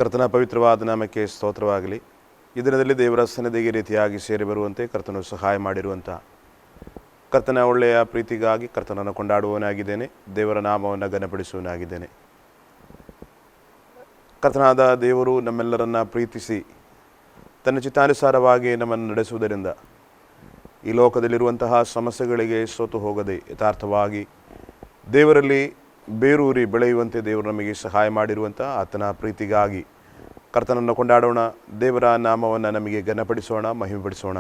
ಕರ್ತನ ಪವಿತ್ರವಾದ ನಾಮಕ್ಕೆ ಸ್ತೋತ್ರವಾಗಲಿ. ಈ ದಿನದಲ್ಲಿ ದೇವರ ಸನ್ನಿಧಿಗೆ ರೀತಿಯಾಗಿ ಸೇರಿ ಬರುವಂತೆ ಕರ್ತನು ಸಹಾಯ ಮಾಡಿರುವಂಥ ಕರ್ತನ ಒಳ್ಳೆಯ ಪ್ರೀತಿಗಾಗಿ ಕರ್ತನನ್ನು ಕೊಂಡಾಡುವವನಾಗಿದ್ದೇನೆ. ದೇವರ ನಾಮವನ್ನು ಘನಪಡಿಸುವವನಾಗಿದ್ದೇನೆ. ಕರ್ತನಾದ ದೇವರು ನಮ್ಮೆಲ್ಲರನ್ನ ಪ್ರೀತಿಸಿ ತನ್ನ ಚಿತ್ತಾನುಸಾರವಾಗಿ ನಮ್ಮನ್ನು ನಡೆಸುವುದರಿಂದ ಈ ಲೋಕದಲ್ಲಿರುವಂತಹ ಸಮಸ್ಯೆಗಳಿಗೆ ಸೋತು ಹೋಗದೆ ಯಥಾರ್ಥವಾಗಿ ದೇವರಲ್ಲಿ ಬೇರೂರಿ ಬೆಳೆಯುವಂತೆ ದೇವರು ನಮಗೆ ಸಹಾಯ ಮಾಡಿರುವಂಥ ಆತನ ಪ್ರೀತಿಗಾಗಿ ಕರ್ತನನ್ನು ಕೊಂಡಾಡೋಣ. ದೇವರ ನಾಮವನ್ನು ನಮಗೆ ಘನಪಡಿಸೋಣ, ಮಹಿಮೆಪಡಿಸೋಣ.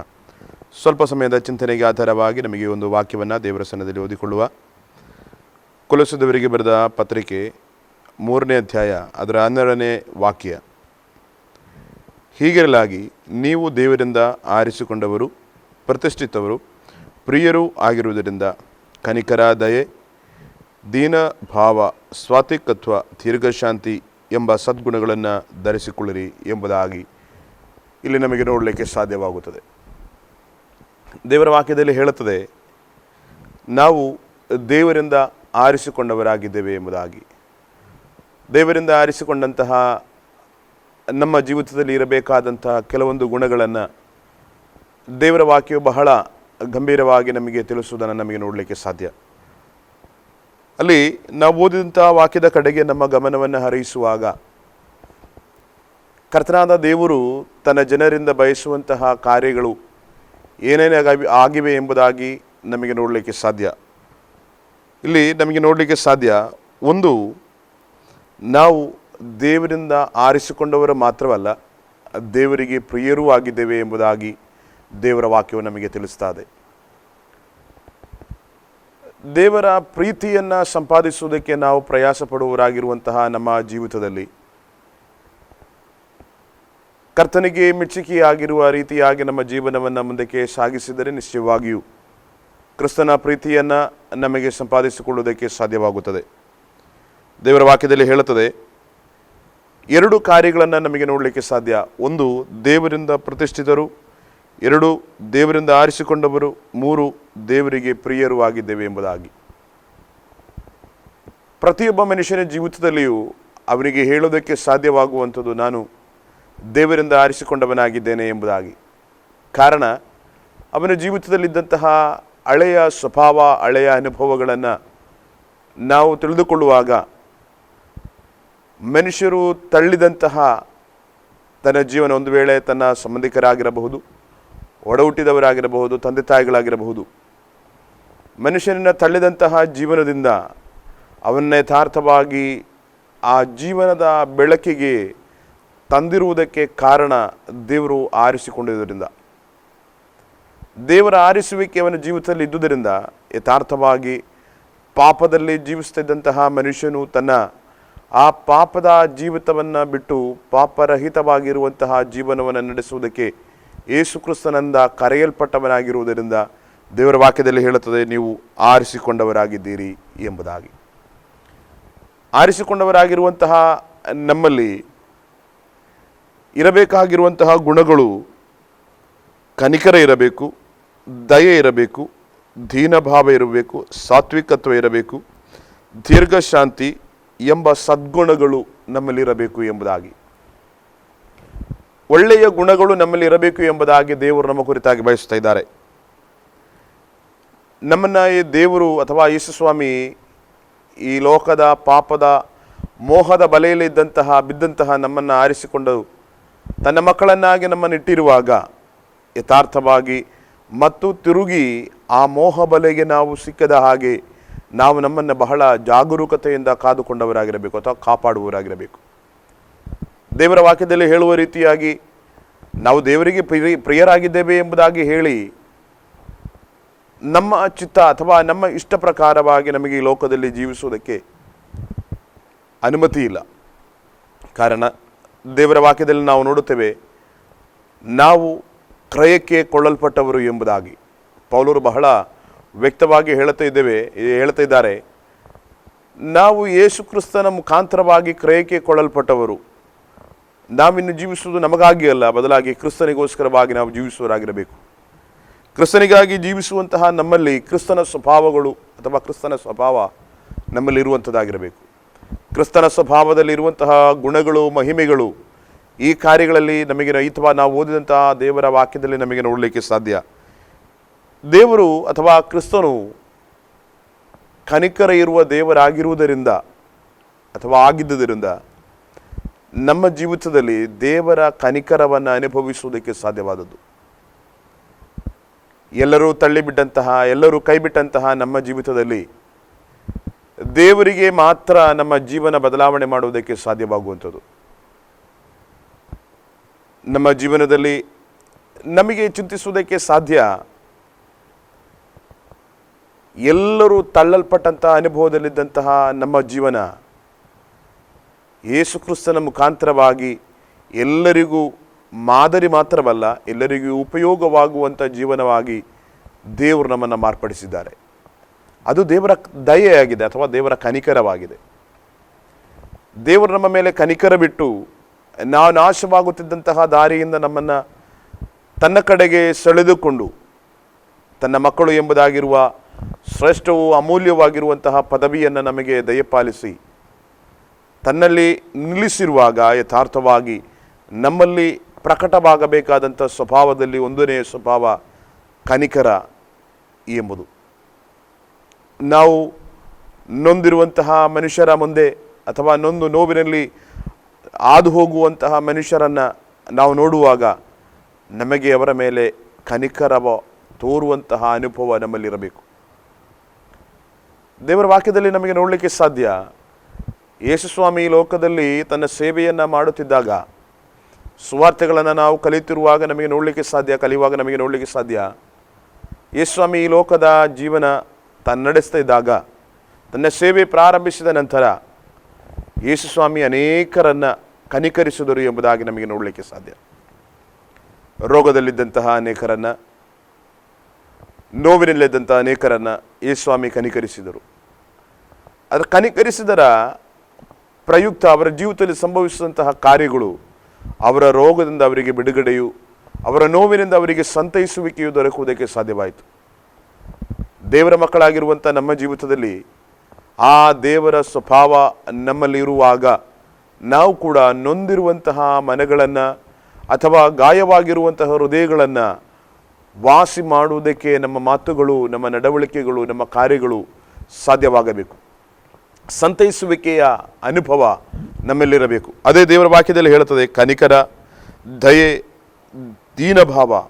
ಸ್ವಲ್ಪ ಸಮಯದ ಚಿಂತನೆಗೆ ಆಧಾರವಾಗಿ ನಮಗೆ ಒಂದು ವಾಕ್ಯವನ್ನು ದೇವರ ಸನ್ನಿಧಿಯಲ್ಲಿ ಓದಿಕೊಳ್ಳುವ. ಕೊಲೊಸ್ಸದವರಿಗೆ ಬರೆದ ಪತ್ರಿಕೆ 3ನೇ ಅಧ್ಯಾಯ ಅದರ 12ನೇ ವಾಕ್ಯ. ಹೀಗಿರಲಾಗಿ ನೀವು ದೇವರಿಂದ ಆರಿಸಿಕೊಂಡವರು, ಪ್ರತಿಷ್ಠಿತವರು, ಪ್ರಿಯರೂ ಆಗಿರುವುದರಿಂದ ಕನಿಕರ, ದಯೆ, ದೀನ ಭಾವ, ಸ್ವಾತ್ವಿಕತ್ವ, ದೀರ್ಘಶಾಂತಿ ಎಂಬ ಸದ್ಗುಣಗಳನ್ನು ಧರಿಸಿಕೊಳ್ಳಿರಿ ಎಂಬುದಾಗಿ ಇಲ್ಲಿ ನಮಗೆ ನೋಡಲಿಕ್ಕೆ ಸಾಧ್ಯವಾಗುತ್ತದೆ. ದೇವರ ವಾಕ್ಯದಲ್ಲಿ ಹೇಳುತ್ತದೆ, ನಾವು ದೇವರಿಂದ ಆರಿಸಿಕೊಂಡವರಾಗಿದ್ದೇವೆ ಎಂಬುದಾಗಿ. ದೇವರಿಂದ ಆರಿಸಿಕೊಂಡಂತಹ ನಮ್ಮ ಜೀವಿತದಲ್ಲಿ ಇರಬೇಕಾದಂತಹ ಕೆಲವೊಂದು ಗುಣಗಳನ್ನು ದೇವರ ವಾಕ್ಯವು ಬಹಳ ಗಂಭೀರವಾಗಿ ನಮಗೆ ತಿಳಿಸುವುದನ್ನು ನಮಗೆ ನೋಡಲಿಕ್ಕೆ ಸಾಧ್ಯ. ಅಲ್ಲಿ ನಾವು ಓದಿದಂತಹ ವಾಕ್ಯದ ಕಡೆಗೆ ನಮ್ಮ ಗಮನವನ್ನು ಹರಿಸುವಾಗ ಕರ್ತನಾದ ದೇವರು ತನ್ನ ಜನರಿಂದ ಬಯಸುವಂತಹ ಕಾರ್ಯಗಳು ಏನೇನೇ ಆಗಿವೆ ಎಂಬುದಾಗಿ ನಮಗೆ ನೋಡಲಿಕ್ಕೆ ಸಾಧ್ಯ. ಇಲ್ಲಿ ನಮಗೆ ನೋಡಲಿಕ್ಕೆ ಸಾಧ್ಯ, ಒಂದು, ನಾವು ದೇವರಿಂದ ಆರಿಸಿಕೊಂಡವರು ಮಾತ್ರವಲ್ಲ, ದೇವರಿಗೆ ಪ್ರಿಯರೂ ಆಗಿದ್ದೇವೆ ಎಂಬುದಾಗಿ ದೇವರ ವಾಕ್ಯವು ನಮಗೆ ತಿಳಿಸ್ತಾ ಇದೆ. ದೇವರ ಪ್ರೀತಿಯನ್ನು ಸಂಪಾದಿಸುವುದಕ್ಕೆ ನಾವು ಪ್ರಯಾಸ ಪಡುವವರಾಗಿರುವಂತಹ ನಮ್ಮ ಜೀವಿತದಲ್ಲಿ ಕರ್ತನಿಗೆ ಮೆಚ್ಚುಗೆಯಾಗಿರುವ ರೀತಿಯಾಗಿ ನಮ್ಮ ಜೀವನವನ್ನು ಮುಂದಕ್ಕೆ ಸಾಗಿಸಿದರೆ ನಿಶ್ಚಯವಾಗಿಯೂ ಕ್ರಿಸ್ತನ ಪ್ರೀತಿಯನ್ನು ನಮಗೆ ಸಂಪಾದಿಸಿಕೊಳ್ಳುವುದಕ್ಕೆ ಸಾಧ್ಯವಾಗುತ್ತದೆ. ದೇವರ ವಾಕ್ಯದಲ್ಲಿ ಹೇಳುತ್ತದೆ, 2 ಕಾರ್ಯಗಳನ್ನು ನಮಗೆ ನೋಡಲಿಕ್ಕೆ ಸಾಧ್ಯ. ಒಂದು, ದೇವರಿಂದ ಪ್ರತಿಷ್ಠಿತರು; 2, ದೇವರಿಂದ ಆರಿಸಿಕೊಂಡವರು; 3, ದೇವರಿಗೆ ಪ್ರಿಯರೂ ಆಗಿದ್ದೇವೆ ಎಂಬುದಾಗಿ. ಪ್ರತಿಯೊಬ್ಬ ಮನುಷ್ಯನ ಜೀವಿತದಲ್ಲಿಯೂ ಅವನಿಗೆ ಹೇಳೋದಕ್ಕೆ ಸಾಧ್ಯವಾಗುವಂಥದ್ದು, ನಾನು ದೇವರಿಂದ ಆರಿಸಿಕೊಂಡವನಾಗಿದ್ದೇನೆ ಎಂಬುದಾಗಿ. ಕಾರಣ, ಅವನ ಜೀವಿತದಲ್ಲಿದ್ದಂತಹ ಹಳೆಯ ಸ್ವಭಾವ, ಹಳೆಯ ಅನುಭವಗಳನ್ನು ನಾವು ತಿಳಿದುಕೊಳ್ಳುವಾಗ ಮನುಷ್ಯರು ತಳ್ಳಿದಂತಹ ತನ್ನ ಜೀವನ, ಒಂದು ವೇಳೆ ತನ್ನ ಸಂಬಂಧಿಕರಾಗಿರಬಹುದು, ಒಡ ಹುಟ್ಟಿದವರಾಗಿರಬಹುದು, ತಂದೆ ತಾಯಿಗಳಾಗಿರಬಹುದು, ಮನುಷ್ಯನನ್ನು ತಳ್ಳಿದಂತಹ ಜೀವನದಿಂದ ಅವನ್ನ ಯಥಾರ್ಥವಾಗಿ ಆ ಜೀವನದ ಬೆಳಕಿಗೆ ತಂದಿರುವುದಕ್ಕೆ ಕಾರಣ ದೇವರು ಆರಿಸಿಕೊಂಡಿರುವುದರಿಂದ, ದೇವರ ಆರಿಸುವಿಕೆ ಅವನ ಜೀವಿತದಲ್ಲಿ ಇದ್ದುದರಿಂದ ಯಥಾರ್ಥವಾಗಿ ಪಾಪದಲ್ಲಿ ಜೀವಿಸ್ತಿದ್ದಂತಹ ಮನುಷ್ಯನು ತನ್ನ ಆ ಪಾಪದ ಜೀವಿತವನ್ನು ಬಿಟ್ಟು ಪಾಪರಹಿತವಾಗಿರುವಂತಹ ಜೀವನವನ್ನು ನಡೆಸುವುದಕ್ಕೆ ಯೇಸು ಕ್ರಿಸ್ತನಿಂದ ಕರೆಯಲ್ಪಟ್ಟವನಾಗಿರುವುದರಿಂದ ದೇವರ ವಾಕ್ಯದಲ್ಲಿ ಹೇಳುತ್ತದೆ, ನೀವು ಆರಿಸಿಕೊಂಡವರಾಗಿದ್ದೀರಿ ಎಂಬುದಾಗಿ. ಆರಿಸಿಕೊಂಡವರಾಗಿರುವಂತಹ ನಮ್ಮಲ್ಲಿ ಇರಬೇಕಾಗಿರುವಂತಹ ಗುಣಗಳು ಕನಿಕರ ಇರಬೇಕು, ದಯೆ ಇರಬೇಕು, ದೀನಭಾವ ಇರಬೇಕು, ಸಾತ್ವಿಕತ್ವ ಇರಬೇಕು, ದೀರ್ಘಶಾಂತಿ ಎಂಬ ಸದ್ಗುಣಗಳು ನಮ್ಮಲ್ಲಿರಬೇಕು ಎಂಬುದಾಗಿ. ಒಳ್ಳೆಯ ಗುಣಗಳು ನಮ್ಮಲ್ಲಿ ಇರಬೇಕು ಎಂಬುದಾಗಿ ದೇವರು ನಮ್ಮ ಕುರಿತಾಗಿ ಬಯಸ್ತಾ ಇದ್ದಾರೆ. ನಮ್ಮನ್ನು ಈ ದೇವರು ಅಥವಾ ಯೇಸುಸ್ವಾಮಿ ಈ ಲೋಕದ ಪಾಪದ ಮೋಹದ ಬಲೆಯಲ್ಲಿದ್ದಂತಹ ಬಿದ್ದಂತಹ ನಮ್ಮನ್ನು ಆರಿಸಿಕೊಂಡು ತನ್ನ ಮಕ್ಕಳನ್ನಾಗಿ ನಮ್ಮನ್ನು ಇಟ್ಟಿರುವಾಗ ಯಥಾರ್ಥವಾಗಿ ಮತ್ತು ತಿರುಗಿ ಆ ಮೋಹ ಬಲೆಗೆ ನಾವು ಸಿಕ್ಕದ ಹಾಗೆ ನಾವು ನಮ್ಮನ್ನು ಬಹಳ ಜಾಗರೂಕತೆಯಿಂದ ಕಾದುಕೊಂಡವರಾಗಿರಬೇಕು ಅಥವಾ ಕಾಪಾಡುವವರಾಗಿರಬೇಕು. ದೇವರ ವಾಕ್ಯದಲ್ಲಿ ಹೇಳುವ ರೀತಿಯಾಗಿ ನಾವು ದೇವರಿಗೆ ಪ್ರಿಯರಾಗಿದ್ದೇವೆ ಎಂಬುದಾಗಿ ಹೇಳಿ ನಮ್ಮ ಚಿತ್ತ ಅಥವಾ ನಮ್ಮ ಇಷ್ಟ ಪ್ರಕಾರವಾಗಿ ನಮಗೆ ಈ ಲೋಕದಲ್ಲಿ ಜೀವಿಸುವುದಕ್ಕೆ ಅನುಮತಿ ಇಲ್ಲ. ಕಾರಣ, ದೇವರ ವಾಕ್ಯದಲ್ಲಿ ನಾವು ನೋಡುತ್ತೇವೆ, ನಾವು ಕ್ರಯಕ್ಕೆ ಕೊಳ್ಳಲ್ಪಟ್ಟವರು ಎಂಬುದಾಗಿ ಪೌಲರು ಬಹಳ ವ್ಯಕ್ತವಾಗಿ ಹೇಳ್ತಾ ಇದ್ದಾರೆ. ನಾವು ಯೇಸು ಕ್ರಿಸ್ತನ ಮುಖಾಂತರವಾಗಿ ಕ್ರಯಕ್ಕೆ ಕೊಳ್ಳಲ್ಪಟ್ಟವರು. ನಾವಿನ್ನು ಜೀವಿಸುವುದು ನಮಗಾಗಿ ಅಲ್ಲ, ಬದಲಾಗಿ ಕ್ರಿಸ್ತನಿಗೋಸ್ಕರವಾಗಿ ನಾವು ಜೀವಿಸುವವರಾಗಿರಬೇಕು. ಕ್ರಿಸ್ತನಿಗಾಗಿ ಜೀವಿಸುವಂತಹ ನಮ್ಮಲ್ಲಿ ಕ್ರಿಸ್ತನ ಸ್ವಭಾವಗಳು ಅಥವಾ ಕ್ರಿಸ್ತನ ಸ್ವಭಾವ ನಮ್ಮಲ್ಲಿರುವಂಥದ್ದಾಗಿರಬೇಕು. ಕ್ರಿಸ್ತನ ಸ್ವಭಾವದಲ್ಲಿರುವಂತಹ ಗುಣಗಳು, ಮಹಿಮೆಗಳು ಈ ಕಾರ್ಯಗಳಲ್ಲಿ ನಮಗೆ ಅಥವಾ ನಾವು ಓದಿದಂತಹ ದೇವರ ವಾಕ್ಯದಲ್ಲಿ ನಮಗೆ ನೋಡಲಿಕ್ಕೆ ಸಾಧ್ಯ. ದೇವರು ಅಥವಾ ಕ್ರಿಸ್ತನು ಕನಿಕರ ಇರುವ ದೇವರಾಗಿರುವುದರಿಂದ ಅಥವಾ ಆಗಿದ್ದುದರಿಂದ ನಮ್ಮ ಜೀವಿತದಲ್ಲಿ ದೇವರ ಕನಿಕರವನ್ನು ಅನುಭವಿಸುವುದಕ್ಕೆ ಸಾಧ್ಯವಾದದ್ದು. ಎಲ್ಲರೂ ತಳ್ಳಿಬಿಟ್ಟಂತಹ, ಎಲ್ಲರೂ ಕೈಬಿಟ್ಟಂತಹ ನಮ್ಮ ಜೀವಿತದಲ್ಲಿ ದೇವರಿಗೆ ಮಾತ್ರ ನಮ್ಮ ಜೀವನ ಬದಲಾವಣೆ ಮಾಡುವುದಕ್ಕೆ ಸಾಧ್ಯವಾಗುವಂಥದ್ದು. ನಮ್ಮ ಜೀವನದಲ್ಲಿ ನಮಗೆ ಚಿಂತಿಸುವುದಕ್ಕೆ ಸಾಧ್ಯ, ಎಲ್ಲರೂ ತಳ್ಳಲ್ಪಟ್ಟಂತಹ ಅನುಭವದಲ್ಲಿದ್ದಂತಹ ನಮ್ಮ ಜೀವನ ಯೇಸು ಕ್ರಿಸ್ತನ ಮುಖಾಂತರವಾಗಿ ಎಲ್ಲರಿಗೂ ಮಾದರಿ ಮಾತ್ರವಲ್ಲ, ಎಲ್ಲರಿಗೂ ಉಪಯೋಗವಾಗುವಂಥ ಜೀವನವಾಗಿ ದೇವರು ನಮ್ಮನ್ನು ಮಾರ್ಪಡಿಸಿದ್ದಾರೆ. ಅದು ದೇವರ ದಯೆಯಾಗಿದೆ ಅಥವಾ ದೇವರ ಕನಿಕರವಾಗಿದೆ. ದೇವರು ನಮ್ಮ ಮೇಲೆ ಕನಿಕರ ಬಿಟ್ಟು ನಾವು ನಾಶವಾಗುತ್ತಿದ್ದಂತಹ ದಾರಿಯಿಂದ ನಮ್ಮನ್ನು ತನ್ನ ಕಡೆಗೆ ಸೆಳೆದುಕೊಂಡು ತನ್ನ ಮಕ್ಕಳು ಎಂಬುದಾಗಿರುವ ಶ್ರೇಷ್ಠವೂ ಅಮೂಲ್ಯವಾಗಿರುವಂತಹ ಪದವಿಯನ್ನು ನಮಗೆ ದಯಪಾಲಿಸಿ ತನ್ನಲ್ಲಿ ನಿಲ್ಲಿಸಿರುವಾಗ ಯಥಾರ್ಥವಾಗಿ ನಮ್ಮಲ್ಲಿ ಪ್ರಕಟವಾಗಬೇಕಾದಂಥ ಸ್ವಭಾವದಲ್ಲಿ ಒಂದನೇ ಸ್ವಭಾವ ಕನಿಕರ ಎಂಬುದು. ನಾವು ನೊಂದಿರುವಂತಹ ಮನುಷ್ಯರ ಮುಂದೆ ಅಥವಾ ನೋವಿನಲ್ಲಿ ಹಾದು ಹೋಗುವಂತಹ ಮನುಷ್ಯರನ್ನು ನಾವು ನೋಡುವಾಗ ನಮಗೆ ಅವರ ಮೇಲೆ ಕನಿಕರವ ತೋರುವಂತಹ ಅನುಭವ ನಮ್ಮಲ್ಲಿರಬೇಕು. ದೇವರ ವಾಕ್ಯದಲ್ಲಿ ನಮಗೆ ನೋಡಲಿಕ್ಕೆ ಸಾಧ್ಯ, ಯೇಸು ಸ್ವಾಮಿ ಲೋಕದಲ್ಲಿ ತನ್ನ ಸೇವೆಯನ್ನು ಮಾಡುತ್ತಿದ್ದಾಗ, ಸುವಾರ್ತೆಗಳನ್ನು ನಾವು ಕಲಿತಿರುವಾಗ ನಮಗೆ ನೋಡಲಿಕ್ಕೆ ಸಾಧ್ಯ, ಕಲಿಯುವಾಗ ನಮಗೆ ನೋಡಲಿಕ್ಕೆ ಸಾಧ್ಯ, ಯೇಸು ಸ್ವಾಮಿ ಈ ಲೋಕದ ಜೀವನ ನಡೆಸ್ತಾ ಇದ್ದಾಗ, ತನ್ನ ಸೇವೆ ಪ್ರಾರಂಭಿಸಿದ ನಂತರ ಯೇಸು ಸ್ವಾಮಿ ಅನೇಕರನ್ನು ಕನಿಕರಿಸಿದರು ಎಂಬುದಾಗಿ ನಮಗೆ ನೋಡಲಿಕ್ಕೆ ಸಾಧ್ಯ. ರೋಗದಲ್ಲಿದ್ದಂತಹ ಅನೇಕರನ್ನು, ನೋವಿನಲ್ಲಿದ್ದಂತಹ ಅನೇಕರನ್ನು ಯೇಸು ಸ್ವಾಮಿ ಕನಿಕರಿಸಿದರು. ಅದರ ಕನಿಕರಿಸಿದರ ಪ್ರಯುಕ್ತ ಅವರ ಜೀವಿತದಲ್ಲಿ ಸಂಭವಿಸಿದಂತಹ ಕಾರ್ಯಗಳು, ಅವರ ರೋಗದಿಂದ ಅವರಿಗೆ ಬಿಡುಗಡೆಯು, ಅವರ ನೋವಿನಿಂದ ಅವರಿಗೆ ಸಂತೈಸುವಿಕೆಯು ದೊರಕುವುದಕ್ಕೆ ಸಾಧ್ಯವಾಯಿತು. ದೇವರ ಮಕ್ಕಳಾಗಿರುವಂಥ ನಮ್ಮ ಜೀವಿತದಲ್ಲಿ ಆ ದೇವರ ಸ್ವಭಾವ ನಮ್ಮಲ್ಲಿ ಇರುವಾಗ ನಾವು ಕೂಡ ನೊಂದಿರುವಂತಹ ಮನಗಳನ್ನು ಅಥವಾ ಗಾಯವಾಗಿರುವಂತಹ ಹೃದಯಗಳನ್ನು ವಾಸಿ ಮಾಡುವುದಕ್ಕೆ ನಮ್ಮ ಮಾತುಗಳು, ನಮ್ಮ ನಡವಳಿಕೆಗಳು, ನಮ್ಮ ಕಾರ್ಯಗಳು ಸಾಧ್ಯವಾಗಬೇಕು. ಸಂತೈಸುವಿಕೆಯ ಅನುಭವ ನಮ್ಮಲ್ಲಿರಬೇಕು. ಅದೇ ದೇವರ ವಾಕ್ಯದಲ್ಲಿ ಹೇಳುತ್ತದೆ, ಕನಿಕರ, ದಯೆ, ದೀನಭಾವ.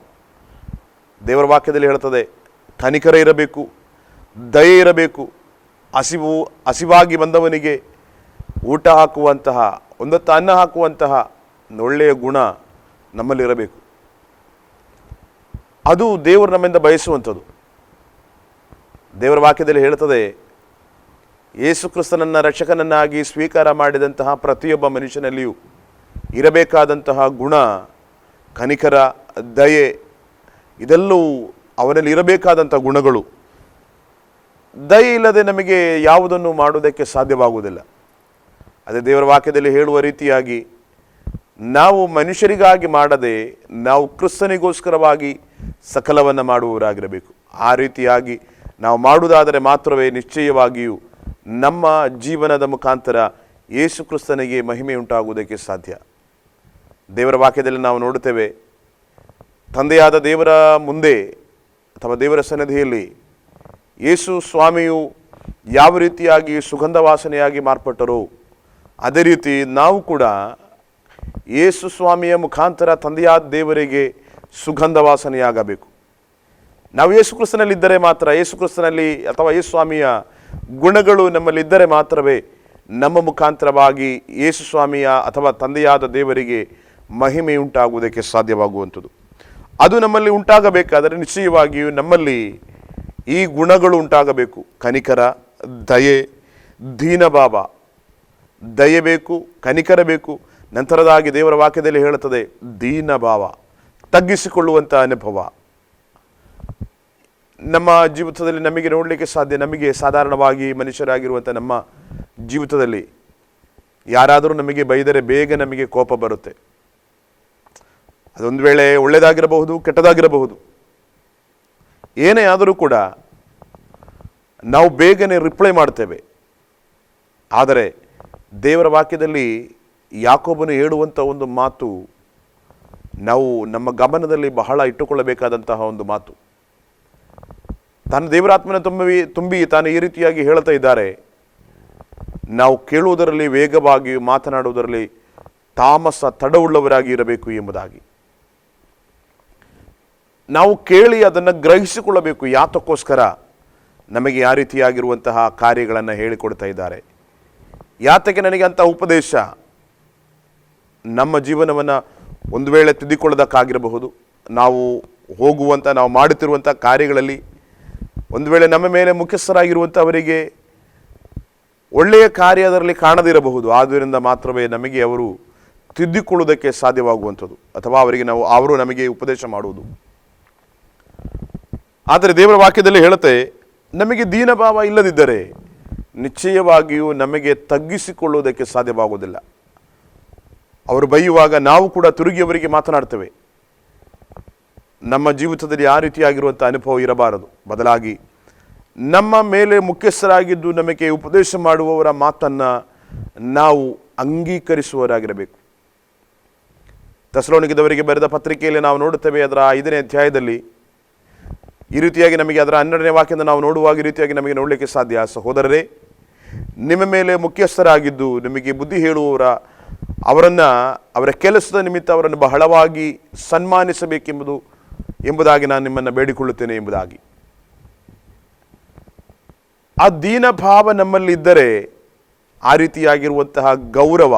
ದೇವರ ವಾಕ್ಯದಲ್ಲಿ ಹೇಳುತ್ತದೆ ಕನಿಕರ ಇರಬೇಕು, ದಯೆ ಇರಬೇಕು, ಹಸಿವಾಗಿ ಬಂದವನಿಗೆ ಊಟ ಹಾಕುವಂತಹ, ಒಂದೊತ್ತು ಅನ್ನ ಹಾಕುವಂತಹ ಒಳ್ಳೆಯ ಗುಣ ನಮ್ಮಲ್ಲಿರಬೇಕು. ಅದು ದೇವರು ನಮ್ಮಿಂದ ಬಯಸುವಂಥದ್ದು. ದೇವರ ವಾಕ್ಯದಲ್ಲಿ ಹೇಳುತ್ತದೆ, ಯೇಸು ಕ್ರಿಸ್ತನನ್ನು ರಕ್ಷಕನನ್ನಾಗಿ ಸ್ವೀಕಾರ ಮಾಡಿದಂತಹ ಪ್ರತಿಯೊಬ್ಬ ಮನುಷ್ಯನಲ್ಲಿಯೂ ಇರಬೇಕಾದಂತಹ ಗುಣ ಕನಿಕರ, ದಯೆ, ಇದೆಲ್ಲವೂ ಅವನಲ್ಲಿ ಇರಬೇಕಾದಂಥ ಗುಣಗಳು. ದಯೆ ಇಲ್ಲದೆ ನಮಗೆ ಯಾವುದನ್ನು ಮಾಡುವುದಕ್ಕೆ ಸಾಧ್ಯವಾಗುವುದಿಲ್ಲ. ಅದೇ ದೇವರ ವಾಕ್ಯದಲ್ಲಿ ಹೇಳುವ ರೀತಿಯಾಗಿ ನಾವು ಮನುಷ್ಯರಿಗಾಗಿ ಮಾಡದೆ ನಾವು ಕ್ರಿಸ್ತನಿಗೋಸ್ಕರವಾಗಿ ಸಕಲವನ್ನು ಮಾಡುವವರಾಗಿರಬೇಕು. ಆ ರೀತಿಯಾಗಿ ನಾವು ಮಾಡುವುದಾದರೆ ಮಾತ್ರವೇ ನಿಶ್ಚಯವಾಗಿಯೂ ನಮ್ಮ ಜೀವನದ ಮುಖಾಂತರ ಯೇಸು ಕ್ರಿಸ್ತನಿಗೆ ಮಹಿಮೆ ಉಂಟಾಗುವುದಕ್ಕೆ ಸಾಧ್ಯ. ದೇವರ ವಾಕ್ಯದಲ್ಲಿ ನಾವು ನೋಡುತ್ತೇವೆ, ತಂದೆಯಾದ ದೇವರ ಮುಂದೆ ಅಥವಾ ದೇವರ ಸನ್ನಿಧಿಯಲ್ಲಿ ಯೇಸು ಸ್ವಾಮಿಯು ಯಾವ ರೀತಿಯಾಗಿ ಸುಗಂಧ ವಾಸನೆಯಾಗಿ ಮಾರ್ಪಟ್ಟರೋ ಅದೇ ರೀತಿ ನಾವು ಕೂಡ ಯೇಸು ಸ್ವಾಮಿಯ ಮುಖಾಂತರ ತಂದೆಯಾದ ದೇವರಿಗೆ ಸುಗಂಧ ವಾಸನೆಯಾಗಬೇಕು. ನಾವು ಯೇಸು ಕ್ರಿಸ್ತನಲ್ಲಿದ್ದರೆ ಮಾತ್ರ, ಯೇಸು ಕ್ರಿಸ್ತನಲ್ಲಿ ಅಥವಾ ಯೇಸು ಸ್ವಾಮಿಯ ಗುಣಗಳು ನಮ್ಮಲ್ಲಿದ್ದರೆ ಮಾತ್ರವೇ ನಮ್ಮ ಮುಖಾಂತರವಾಗಿ ಯೇಸು ಸ್ವಾಮಿಯ ಅಥವಾ ತಂದೆಯಾದ ದೇವರಿಗೆ ಮಹಿಮೆ ಉಂಟಾಗುವುದಕ್ಕೆ ಸಾಧ್ಯವಾಗುವಂಥದ್ದು. ಅದು ನಮ್ಮಲ್ಲಿ ಉಂಟಾಗಬೇಕಾದರೆ ನಿಶ್ಚಯವಾಗಿಯೂ ನಮ್ಮಲ್ಲಿ ಈ ಗುಣಗಳು ಉಂಟಾಗಬೇಕು. ಕನಿಕರ, ದಯೆ, ದೀನಭಾವ. ದಯೆ ಬೇಕು, ಕನಿಕರ ಬೇಕು. ನಂತರದಾಗಿ ದೇವರ ವಾಕ್ಯದಲ್ಲಿ ಹೇಳುತ್ತದೆ ದೀನಭಾವ, ತಗ್ಗಿಸಿಕೊಳ್ಳುವಂಥ ಅನುಭವ ನಮ್ಮ ಜೀವಿತದಲ್ಲಿ ನಮಗೆ ನೋಡಲಿಕ್ಕೆ ಸಾಧ್ಯ. ನಮಗೆ ಸಾಧಾರಣವಾಗಿ ಮನುಷ್ಯರಾಗಿರುವಂಥ ನಮ್ಮ ಜೀವಿತದಲ್ಲಿ ಯಾರಾದರೂ ನಮಗೆ ಬೈದರೆ ಬೇಗ ನಮಗೆ ಕೋಪ ಬರುತ್ತೆ. ಅದೊಂದು ವೇಳೆ ಒಳ್ಳೆಯದಾಗಿರಬಹುದು, ಕೆಟ್ಟದಾಗಿರಬಹುದು. ಏನೇ ಆದರೂ ಕೂಡ ನಾವು ಬೇಗನೆ ರಿಪ್ಲೈ ಮಾಡ್ತೇವೆ. ಆದರೆ ದೇವರ ವಾಕ್ಯದಲ್ಲಿ ಯಾಕೋಬನು ಹೇಳುವಂಥ ಒಂದು ಮಾತು ನಾವು ನಮ್ಮ ಗಮನದಲ್ಲಿ ಬಹಳ ಇಟ್ಟುಕೊಳ್ಳಬೇಕಾದಂತಹ ಒಂದು ಮಾತು. ತಾನು ದೇವರಾತ್ಮನ ತುಂಬಿ ತಾನು ಈ ರೀತಿಯಾಗಿ ಹೇಳ್ತಾ ಇದ್ದಾರೆ, ನಾವು ಕೇಳುವುದರಲ್ಲಿ ವೇಗವಾಗಿ ಮಾತನಾಡುವುದರಲ್ಲಿ ತಾಮಸ ತಡವುಳ್ಳವರಾಗಿ ಇರಬೇಕು ಎಂಬುದಾಗಿ. ನಾವು ಕೇಳಿ ಅದನ್ನು ಗ್ರಹಿಸಿಕೊಳ್ಳಬೇಕು. ಯಾತಕ್ಕೋಸ್ಕರ ನಮಗೆ ಆ ರೀತಿಯಾಗಿರುವಂತಹ ಕಾರ್ಯಗಳನ್ನು ಹೇಳಿಕೊಡ್ತಾ ಇದ್ದಾರೆ? ಯಾತಕ್ಕೆ ನನಗೆ ಅಂತಹ ಉಪದೇಶ? ನಮ್ಮ ಜೀವನವನ್ನು ಒಂದು ವೇಳೆ ತಿದ್ದಿಕೊಳ್ಳೋದಕ್ಕಾಗಿರಬಹುದು. ನಾವು ನಾವು ಮಾಡುತ್ತಿರುವಂಥ ಕಾರ್ಯಗಳಲ್ಲಿ ಒಂದು ವೇಳೆ ನಮ್ಮ ಮೇಲೆ ಮುಖ್ಯಸ್ಥರಾಗಿರುವಂಥವರಿಗೆ ಒಳ್ಳೆಯ ಕಾರ್ಯ ಅದರಲ್ಲಿ ಕಾಣದಿರಬಹುದು. ಆದ್ದರಿಂದ ಮಾತ್ರವೇ ನಮಗೆ ಅವರು ತಿದ್ದಿಕೊಳ್ಳುವುದಕ್ಕೆ ಸಾಧ್ಯವಾಗುವಂಥದ್ದು, ಅಥವಾ ಅವರು ನಮಗೆ ಉಪದೇಶ ಮಾಡುವುದು. ಆದರೆ ದೇವರ ವಾಕ್ಯದಲ್ಲಿ ಹೇಳುತ್ತೆ, ನಮಗೆ ದೀನಭಾವ ಇಲ್ಲದಿದ್ದರೆ ನಿಶ್ಚಯವಾಗಿಯೂ ನಮಗೆ ತಗ್ಗಿಸಿಕೊಳ್ಳುವುದಕ್ಕೆ ಸಾಧ್ಯವಾಗುವುದಿಲ್ಲ. ಅವರು ಬೈಯುವಾಗ ನಾವು ಕೂಡ ತಿರುಗಿ ಅವರಿಗೆ ಮಾತನಾಡ್ತೇವೆ. ನಮ್ಮ ಜೀವಿತದಲ್ಲಿ ಆ ರೀತಿಯಾಗಿರುವಂಥ ಅನುಭವ ಇರಬಾರದು. ಬದಲಾಗಿ ನಮ್ಮ ಮೇಲೆ ಮುಖ್ಯಸ್ಥರಾಗಿದ್ದು ನಮಗೆ ಉಪದೇಶ ಮಾಡುವವರ ಮಾತನ್ನು ನಾವು ಅಂಗೀಕರಿಸುವವರಾಗಿರಬೇಕು. ಥೆಸಲೋನಿಕದವರಿಗೆ ಬರೆದ ಪತ್ರಿಕೆಯಲ್ಲಿ ನಾವು ನೋಡುತ್ತೇವೆ, ಅದರ 5ನೇ ಅಧ್ಯಾಯದಲ್ಲಿ ಈ ರೀತಿಯಾಗಿ ನಮಗೆ ಅದರ 12ನೇ ವಾಕ್ಯದಿಂದ ನಾವು ನೋಡುವಾಗ ಈ ರೀತಿಯಾಗಿ ನಮಗೆ ನೋಡಲಿಕ್ಕೆ ಸಾಧ್ಯ. ಸಹೋದರರೇ, ನಿಮ್ಮ ಮೇಲೆ ಮುಖ್ಯಸ್ಥರಾಗಿದ್ದು ನಿಮಗೆ ಬುದ್ಧಿ ಅವರ ಕೆಲಸದ ನಿಮಿತ್ತ ಅವರನ್ನು ಬಹಳವಾಗಿ ಎಂಬುದಾಗಿ ನಾನು ನಿಮ್ಮನ್ನು ಬೇಡಿಕೊಳ್ಳುತ್ತೇನೆ ಎಂಬುದಾಗಿ. ಆ ದೀನಭಾವ ನಮ್ಮಲ್ಲಿದ್ದರೆ ಆ ರೀತಿಯಾಗಿರುವಂತಹ ಗೌರವ,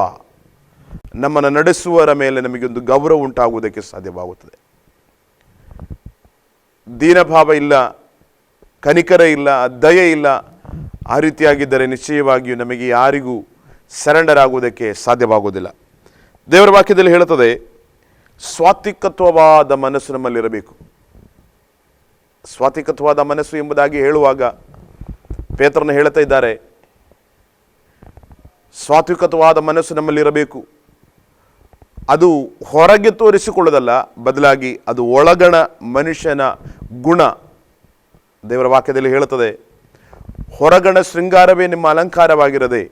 ನಮ್ಮನ್ನು ನಡೆಸುವವರ ಮೇಲೆ ನಮಗೊಂದು ಗೌರವ ಉಂಟಾಗುವುದಕ್ಕೆ ಸಾಧ್ಯವಾಗುತ್ತದೆ. ದೀನಭಾವ ಇಲ್ಲ, ಕನಿಕರ ಇಲ್ಲ, ದಯೆ ಇಲ್ಲ, ಆ ರೀತಿಯಾಗಿದ್ದರೆ ನಿಶ್ಚಯವಾಗಿಯೂ ನಮಗೆ ಯಾರಿಗೂ ಸರೆಂಡರ್ ಆಗುವುದಕ್ಕೆ ಸಾಧ್ಯವಾಗುವುದಿಲ್ಲ. ದೇವರ ವಾಕ್ಯದಲ್ಲಿ ಹೇಳುತ್ತದೆ, ಸ್ವಾತ್ವಿಕತ್ವವಾದ ಮನಸ್ಸು ನಮ್ಮಲ್ಲಿರಬೇಕು. ಸ್ವಾತ್ವಿಕತ್ವವಾದ ಮನಸ್ಸು ಎಂಬುದಾಗಿ ಹೇಳುವಾಗ ಪೇತ್ರನ ಹೇಳ್ತಾ ಇದ್ದಾರೆ, ಸ್ವಾತ್ವಿಕತ್ವವಾದ ಮನಸ್ಸು ನಮ್ಮಲ್ಲಿರಬೇಕು. ಅದು ಹೊರಗೆ ತೋರಿಸಿಕೊಳ್ಳೋದಲ್ಲ, ಬದಲಾಗಿ ಅದು ಒಳಗಣ ಮನುಷ್ಯನ ಗುಣ. ದೇವರ ವಾಕ್ಯದಲ್ಲಿ ಹೇಳುತ್ತದೆ, ಹೊರಗಣ ಶೃಂಗಾರವೇ ನಿಮ್ಮ ಅಲಂಕಾರವಾಗಿರದೆ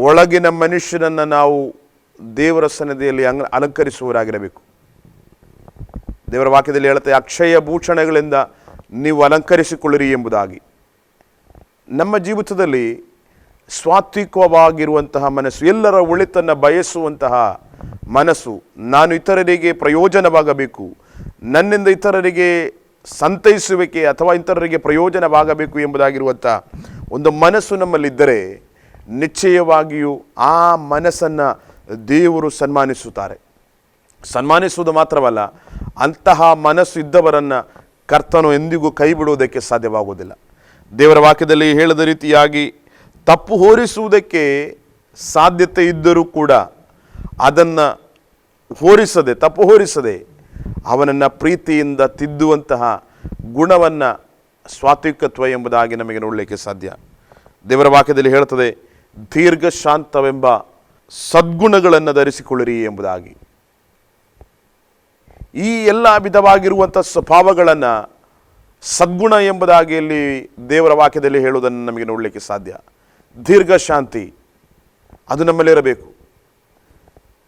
ಒಳಗಿನ ಮನುಷ್ಯನನ್ನು ನಾವು ದೇವರ ಸನ್ನಿಧಿಯಲ್ಲಿ ಅಲಂಕರಿಸುವವರಾಗಿರಬೇಕು. ದೇವರ ವಾಕ್ಯದಲ್ಲಿ ಹೇಳುತ್ತೆ, ಅಕ್ಷಯ ಭೂಷಣಗಳಿಂದ ನೀವು ಅಲಂಕರಿಸಿಕೊಳ್ಳಿರಿ ಎಂಬುದಾಗಿ. ನಮ್ಮ ಜೀವಿತದಲ್ಲಿ ಸಾತ್ವಿಕವಾಗಿರುವಂತಹ ಮನಸ್ಸು, ಎಲ್ಲರ ಒಳಿತನ್ನು ಬಯಸುವಂತಹ ಮನಸ್ಸು, ನಾನು ಇತರರಿಗೆ ಪ್ರಯೋಜನವಾಗಬೇಕು, ನನ್ನಿಂದ ಇತರರಿಗೆ ಸಂತೈಸುವಿಕೆ ಅಥವಾ ಇತರರಿಗೆ ಪ್ರಯೋಜನವಾಗಬೇಕು ಎಂಬುದಾಗಿರುವಂಥ ಒಂದು ಮನಸ್ಸು ನಮ್ಮಲ್ಲಿದ್ದರೆ ನಿಶ್ಚಯವಾಗಿಯೂ ಆ ಮನಸ್ಸನ್ನು ದೇವರು ಸನ್ಮಾನಿಸುತ್ತಾರೆ. ಸನ್ಮಾನಿಸುವುದು ಮಾತ್ರವಲ್ಲ, ಅಂತಹ ಮನಸ್ಸು ಇದ್ದವರನ್ನು ಕರ್ತನು ಎಂದಿಗೂ ಕೈ ಬಿಡುವುದಕ್ಕೆ ಸಾಧ್ಯವಾಗುವುದಿಲ್ಲ. ದೇವರ ವಾಕ್ಯದಲ್ಲಿ ಹೇಳಿದ ರೀತಿಯಾಗಿ ತಪ್ಪು ಹೋರಿಸುವುದಕ್ಕೆ ಸಾಧ್ಯತೆ ಇದ್ದರೂ ಕೂಡ ಅದನ್ನು ತಪ್ಪು ಹೋರಿಸದೆ ಅವನನ್ನು ಪ್ರೀತಿಯಿಂದ ತಿದ್ದುವಂತಹ ಗುಣವನ್ನು ಸಾತ್ವಿಕತ್ವ ಎಂಬುದಾಗಿ ನಮಗೆ ನೋಡಲಿಕ್ಕೆ ಸಾಧ್ಯ. ದೇವರ ವಾಕ್ಯದಲ್ಲಿ ಹೇಳುತ್ತದೆ, ದೀರ್ಘ ಶಾಂತವೆಂಬ ಸದ್ಗುಣಗಳನ್ನು ಧರಿಸಿಕೊಳ್ಳಿರಿ ಎಂಬುದಾಗಿ. ಈ ಎಲ್ಲ ವಿಧವಾಗಿರುವಂಥ ಸ್ವಭಾವಗಳನ್ನು ಸದ್ಗುಣ ಎಂಬುದಾಗಿ ಇಲ್ಲಿ ದೇವರ ವಾಕ್ಯದಲ್ಲಿ ಹೇಳುವುದನ್ನು ನಮಗೆ ನೋಡಲಿಕ್ಕೆ ಸಾಧ್ಯ. ದೀರ್ಘ ಶಾಂತಿ ಅದು ನಮ್ಮಲ್ಲಿರಬೇಕು.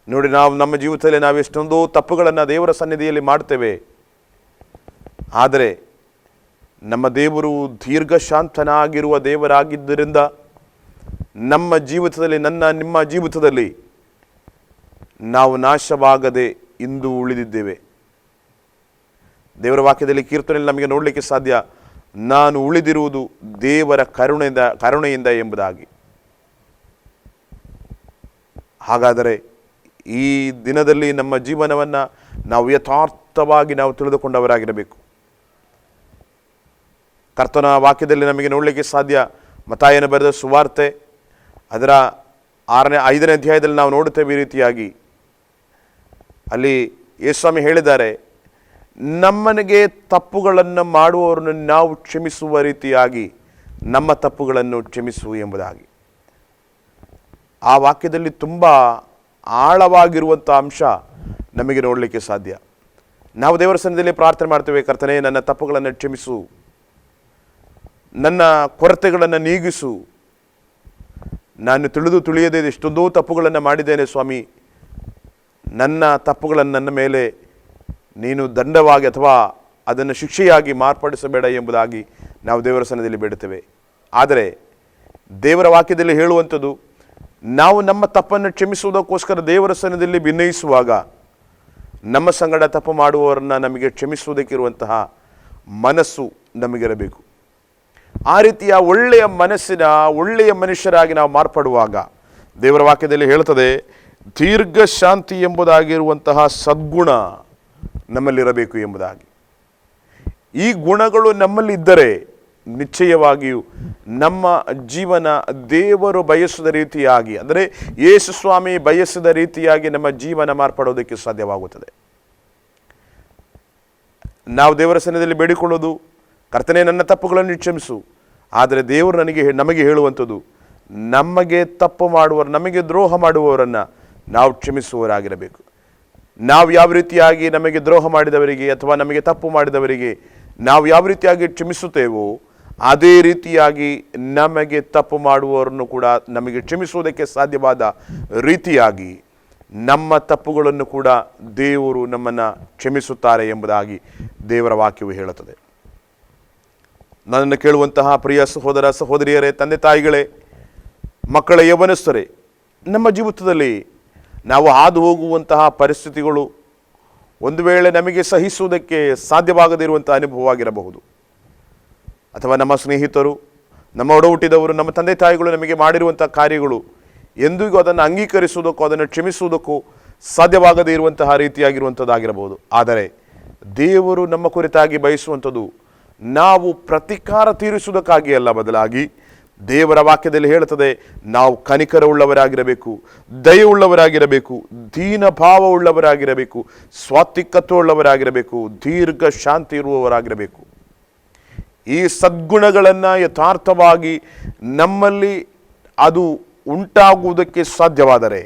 ನೋಡಿ, ನಮ್ಮ ಜೀವಿತದಲ್ಲಿ ನಾವು ಎಷ್ಟೊಂದು ತಪ್ಪುಗಳನ್ನು ದೇವರ ಸನ್ನಿಧಿಯಲ್ಲಿ ಮಾಡ್ತೇವೆ. ಆದರೆ ನಮ್ಮ ದೇವರು ದೀರ್ಘ ಶಾಂತನಾಗಿರುವ ದೇವರಾಗಿದ್ದರಿಂದ ನಮ್ಮ ಜೀವಿತದಲ್ಲಿ, ನಿಮ್ಮ ಜೀವಿತದಲ್ಲಿ ನಾವು ನಾಶವಾಗದೆ ಇಂದು ಉಳಿದಿದ್ದೇವೆ. ದೇವರ ವಾಕ್ಯದಲ್ಲಿ ಕೀರ್ತನೆಯಲ್ಲಿ ನಮಗೆ ನೋಡಲಿಕ್ಕೆ ಸಾಧ್ಯ, ನಾನು ಉಳಿದಿರುವುದು ದೇವರ ಕರುಣೆಯಿಂದ ಎಂಬುದಾಗಿ. ಹಾಗಾದರೆ ಈ ದಿನದಲ್ಲಿ ನಮ್ಮ ಜೀವನವನ್ನು ನಾವು ಯಥಾರ್ಥವಾಗಿ ನಾವು ತಿಳಿದುಕೊಂಡವರಾಗಿರಬೇಕು. ಕರ್ತನ ವಾಕ್ಯದಲ್ಲಿ ನಮಗೆ ನೋಡಲಿಕ್ಕೆ ಸಾಧ್ಯ, ಮತ್ತಾಯನ ಬರೆದ ಸುವಾರ್ತೆ ಅದರ 5ನೇ ಅಧ್ಯಾಯದಲ್ಲಿ ನಾವು ನೋಡುತ್ತೇವೆ. ಈ ರೀತಿಯಾಗಿ ಅಲ್ಲಿ ಯೇಸುಸ್ವಾಮಿ ಹೇಳಿದ್ದಾರೆ, ನಮ್ಮನಿಗೆ ತಪ್ಪುಗಳನ್ನು ಮಾಡುವವರನ್ನು ನಾವು ಕ್ಷಮಿಸುವ ರೀತಿಯಾಗಿ ನಮ್ಮ ತಪ್ಪುಗಳನ್ನು ಕ್ಷಮಿಸು ಎಂಬುದಾಗಿ. ಆ ವಾಕ್ಯದಲ್ಲಿ ತುಂಬ ಆಳವಾಗಿರುವಂಥ ಅಂಶ ನಮಗೆ ನೋಡಲಿಕ್ಕೆ ಸಾಧ್ಯ. ನಾವು ದೇವರ ಸನ್ನಿಧಿಯಲ್ಲಿ ಪ್ರಾರ್ಥನೆ ಮಾಡ್ತೇವೆ, ಕರ್ತನೇ ನನ್ನ ತಪ್ಪುಗಳನ್ನು ಕ್ಷಮಿಸು, ನನ್ನ ಕೊರತೆಗಳನ್ನು ನೀಗಿಸು, ನಾನು ತಿಳಿಯದೆ ಎಷ್ಟೊಂದೋ ತಪ್ಪುಗಳನ್ನು ಮಾಡಿದ್ದೇನೆ ಸ್ವಾಮಿ, ನನ್ನ ತಪ್ಪುಗಳನ್ನು ನನ್ನ ಮೇಲೆ ನೀನು ದಂಡವಾಗಿ ಅಥವಾ ಅದನ್ನು ಶಿಕ್ಷೆಯಾಗಿ ಮಾರ್ಪಡಿಸಬೇಡ ಎಂಬುದಾಗಿ ನಾವು ದೇವರ ಸನ್ನಿಧಿಯಲ್ಲಿ ಬೇಡುತ್ತೇವೆ. ಆದರೆ ದೇವರ ವಾಕ್ಯದಲ್ಲಿ ಹೇಳುವಂಥದ್ದು, ನಾವು ನಮ್ಮ ತಪ್ಪನ್ನು ಕ್ಷಮಿಸುವುದಕ್ಕೋಸ್ಕರ ದೇವರ ಸನ್ನಿಧಿಯಲ್ಲಿ ಭಿನ್ನಯಿಸುವಾಗ ನಮ್ಮ ಸಂಗಡ ತಪ್ಪು ಮಾಡುವವರನ್ನು ನಮಗೆ ಕ್ಷಮಿಸುವುದಕ್ಕಿರುವಂತಹ ಮನಸ್ಸು ನಮಗಿರಬೇಕು. ಆ ರೀತಿಯ ಒಳ್ಳೆಯ ಮನಸ್ಸಿನ ಒಳ್ಳೆಯ ಮನುಷ್ಯರಾಗಿ ನಾವು ಮಾರ್ಪಡುವಾಗ ದೇವರ ವಾಕ್ಯದಲ್ಲಿ ಹೇಳ್ತದೆ, ದೀರ್ಘ ಶಾಂತಿ ಎಂಬುದಾಗಿರುವಂತಹ ಸದ್ಗುಣ ನಮ್ಮಲ್ಲಿರಬೇಕು ಎಂಬುದಾಗಿ. ಈ ಗುಣಗಳು ನಮ್ಮಲ್ಲಿದ್ದರೆ ನಿಶ್ಚಯವಾಗಿಯೂ ನಮ್ಮ ಜೀವನ ದೇವರು ಬಯಸಿದ ರೀತಿಯಾಗಿ, ಅಂದರೆ ಯೇಸು ಸ್ವಾಮಿ ಬಯಸಿದ ರೀತಿಯಾಗಿ ನಮ್ಮ ಜೀವನ ಮಾರ್ಪಡೋದಕ್ಕೆ ಸಾಧ್ಯವಾಗುತ್ತದೆ. ನಾವು ದೇವರ ಸನ್ನಿಧಿಯಲ್ಲಿ ಬೇಡಿಕೊಳ್ಳೋದು, ಕರ್ತನೇ ನನ್ನ ತಪ್ಪುಗಳನ್ನು ಕ್ಷಮಿಸು. ಆದರೆ ದೇವರು ನಮಗೆ ಹೇಳುವಂಥದ್ದು, ನಮಗೆ ತಪ್ಪು ಮಾಡುವವರು, ನಮಗೆ ದ್ರೋಹ ಮಾಡುವವರನ್ನು ನಾವು ಕ್ಷಮಿಸುವವರಾಗಿರಬೇಕು. ನಾವು ಯಾವ ರೀತಿಯಾಗಿ ನಮಗೆ ದ್ರೋಹ ಮಾಡಿದವರಿಗೆ ಅಥವಾ ನಮಗೆ ತಪ್ಪು ಮಾಡಿದವರಿಗೆ ನಾವು ಯಾವ ರೀತಿಯಾಗಿ ಕ್ಷಮಿಸುತ್ತೇವೋ ಅದೇ ರೀತಿಯಾಗಿ ನಮಗೆ ತಪ್ಪು ಮಾಡುವವರನ್ನು ಕೂಡ ನಮಗೆ ಕ್ಷಮಿಸುವುದಕ್ಕೆ ಸಾಧ್ಯವಾದ ರೀತಿಯಾಗಿ ನಮ್ಮ ತಪ್ಪುಗಳನ್ನು ಕೂಡ ದೇವರು ನಮ್ಮನ್ನು ಕ್ಷಮಿಸುತ್ತಾರೆ ಎಂಬುದಾಗಿ ದೇವರ ವಾಕ್ಯವು ಹೇಳುತ್ತದೆ. ನನ್ನನ್ನು ಕೇಳುವಂತಹ ಪ್ರಿಯ ಸಹೋದರ ಸಹೋದರಿಯರೇ, ತಂದೆ ತಾಯಿಗಳೇ, ಮಕ್ಕಳ ಯೌವನಸ್ಥರೇ, ನಮ್ಮ ಜೀವಿತದಲ್ಲಿ ನಾವು ಹಾದು ಹೋಗುವಂತಹ ಪರಿಸ್ಥಿತಿಗಳು ಒಂದು ವೇಳೆ ನಮಗೆ ಸಹಿಸುವುದಕ್ಕೆ ಸಾಧ್ಯವಾಗದಿರುವಂಥ ಅನುಭವವಾಗಿರಬಹುದು. ಅಥವಾ ನಮ್ಮ ಸ್ನೇಹಿತರು, ನಮ್ಮ ಒಡ ಹುಟ್ಟಿದವರು, ನಮ್ಮ ತಂದೆ ತಾಯಿಗಳು ನಮಗೆ ಮಾಡಿರುವಂಥ ಕಾರ್ಯಗಳು ಎಂದಿಗೂ ಅದನ್ನು ಅಂಗೀಕರಿಸುವುದಕ್ಕೂ ಅದನ್ನು ಕ್ಷಮಿಸುವುದಕ್ಕೂ ಸಾಧ್ಯವಾಗದೇ ಇರುವಂತಹ ರೀತಿಯಾಗಿರುವಂಥದ್ದಾಗಿರಬಹುದು. ಆದರೆ ದೇವರು ನಮ್ಮ ಕುರಿತಾಗಿ ಬಯಸುವಂಥದ್ದು ನಾವು ಪ್ರತಿಕಾರ ತೀರಿಸುವುದಕ್ಕಾಗಿ ಅಲ್ಲ, ಬದಲಾಗಿ ದೇವರ ವಾಕ್ಯದಲ್ಲಿ ಹೇಳುತ್ತದೆ, ನಾವು ಕನಿಕರವುಳ್ಳವರಾಗಿರಬೇಕು, ದಯೆಯುಳ್ಳವರಾಗಿರಬೇಕು, ದೀನಭಾವವುಳ್ಳವರಾಗಿರಬೇಕು, ಸ್ವಾತ್ವಿಕತ್ವವುಳ್ಳವರಾಗಿರಬೇಕು, ದೀರ್ಘ ಶಾಂತಿ ಇರುವವರಾಗಿರಬೇಕು. ಈ ಸದ್ಗುಣಗಳನ್ನು ಯಥಾರ್ಥವಾಗಿ ನಮ್ಮಲ್ಲಿ ಅದು ಉಂಟಾಗುವುದಕ್ಕೆ ಸಾಧ್ಯವಾದರೆ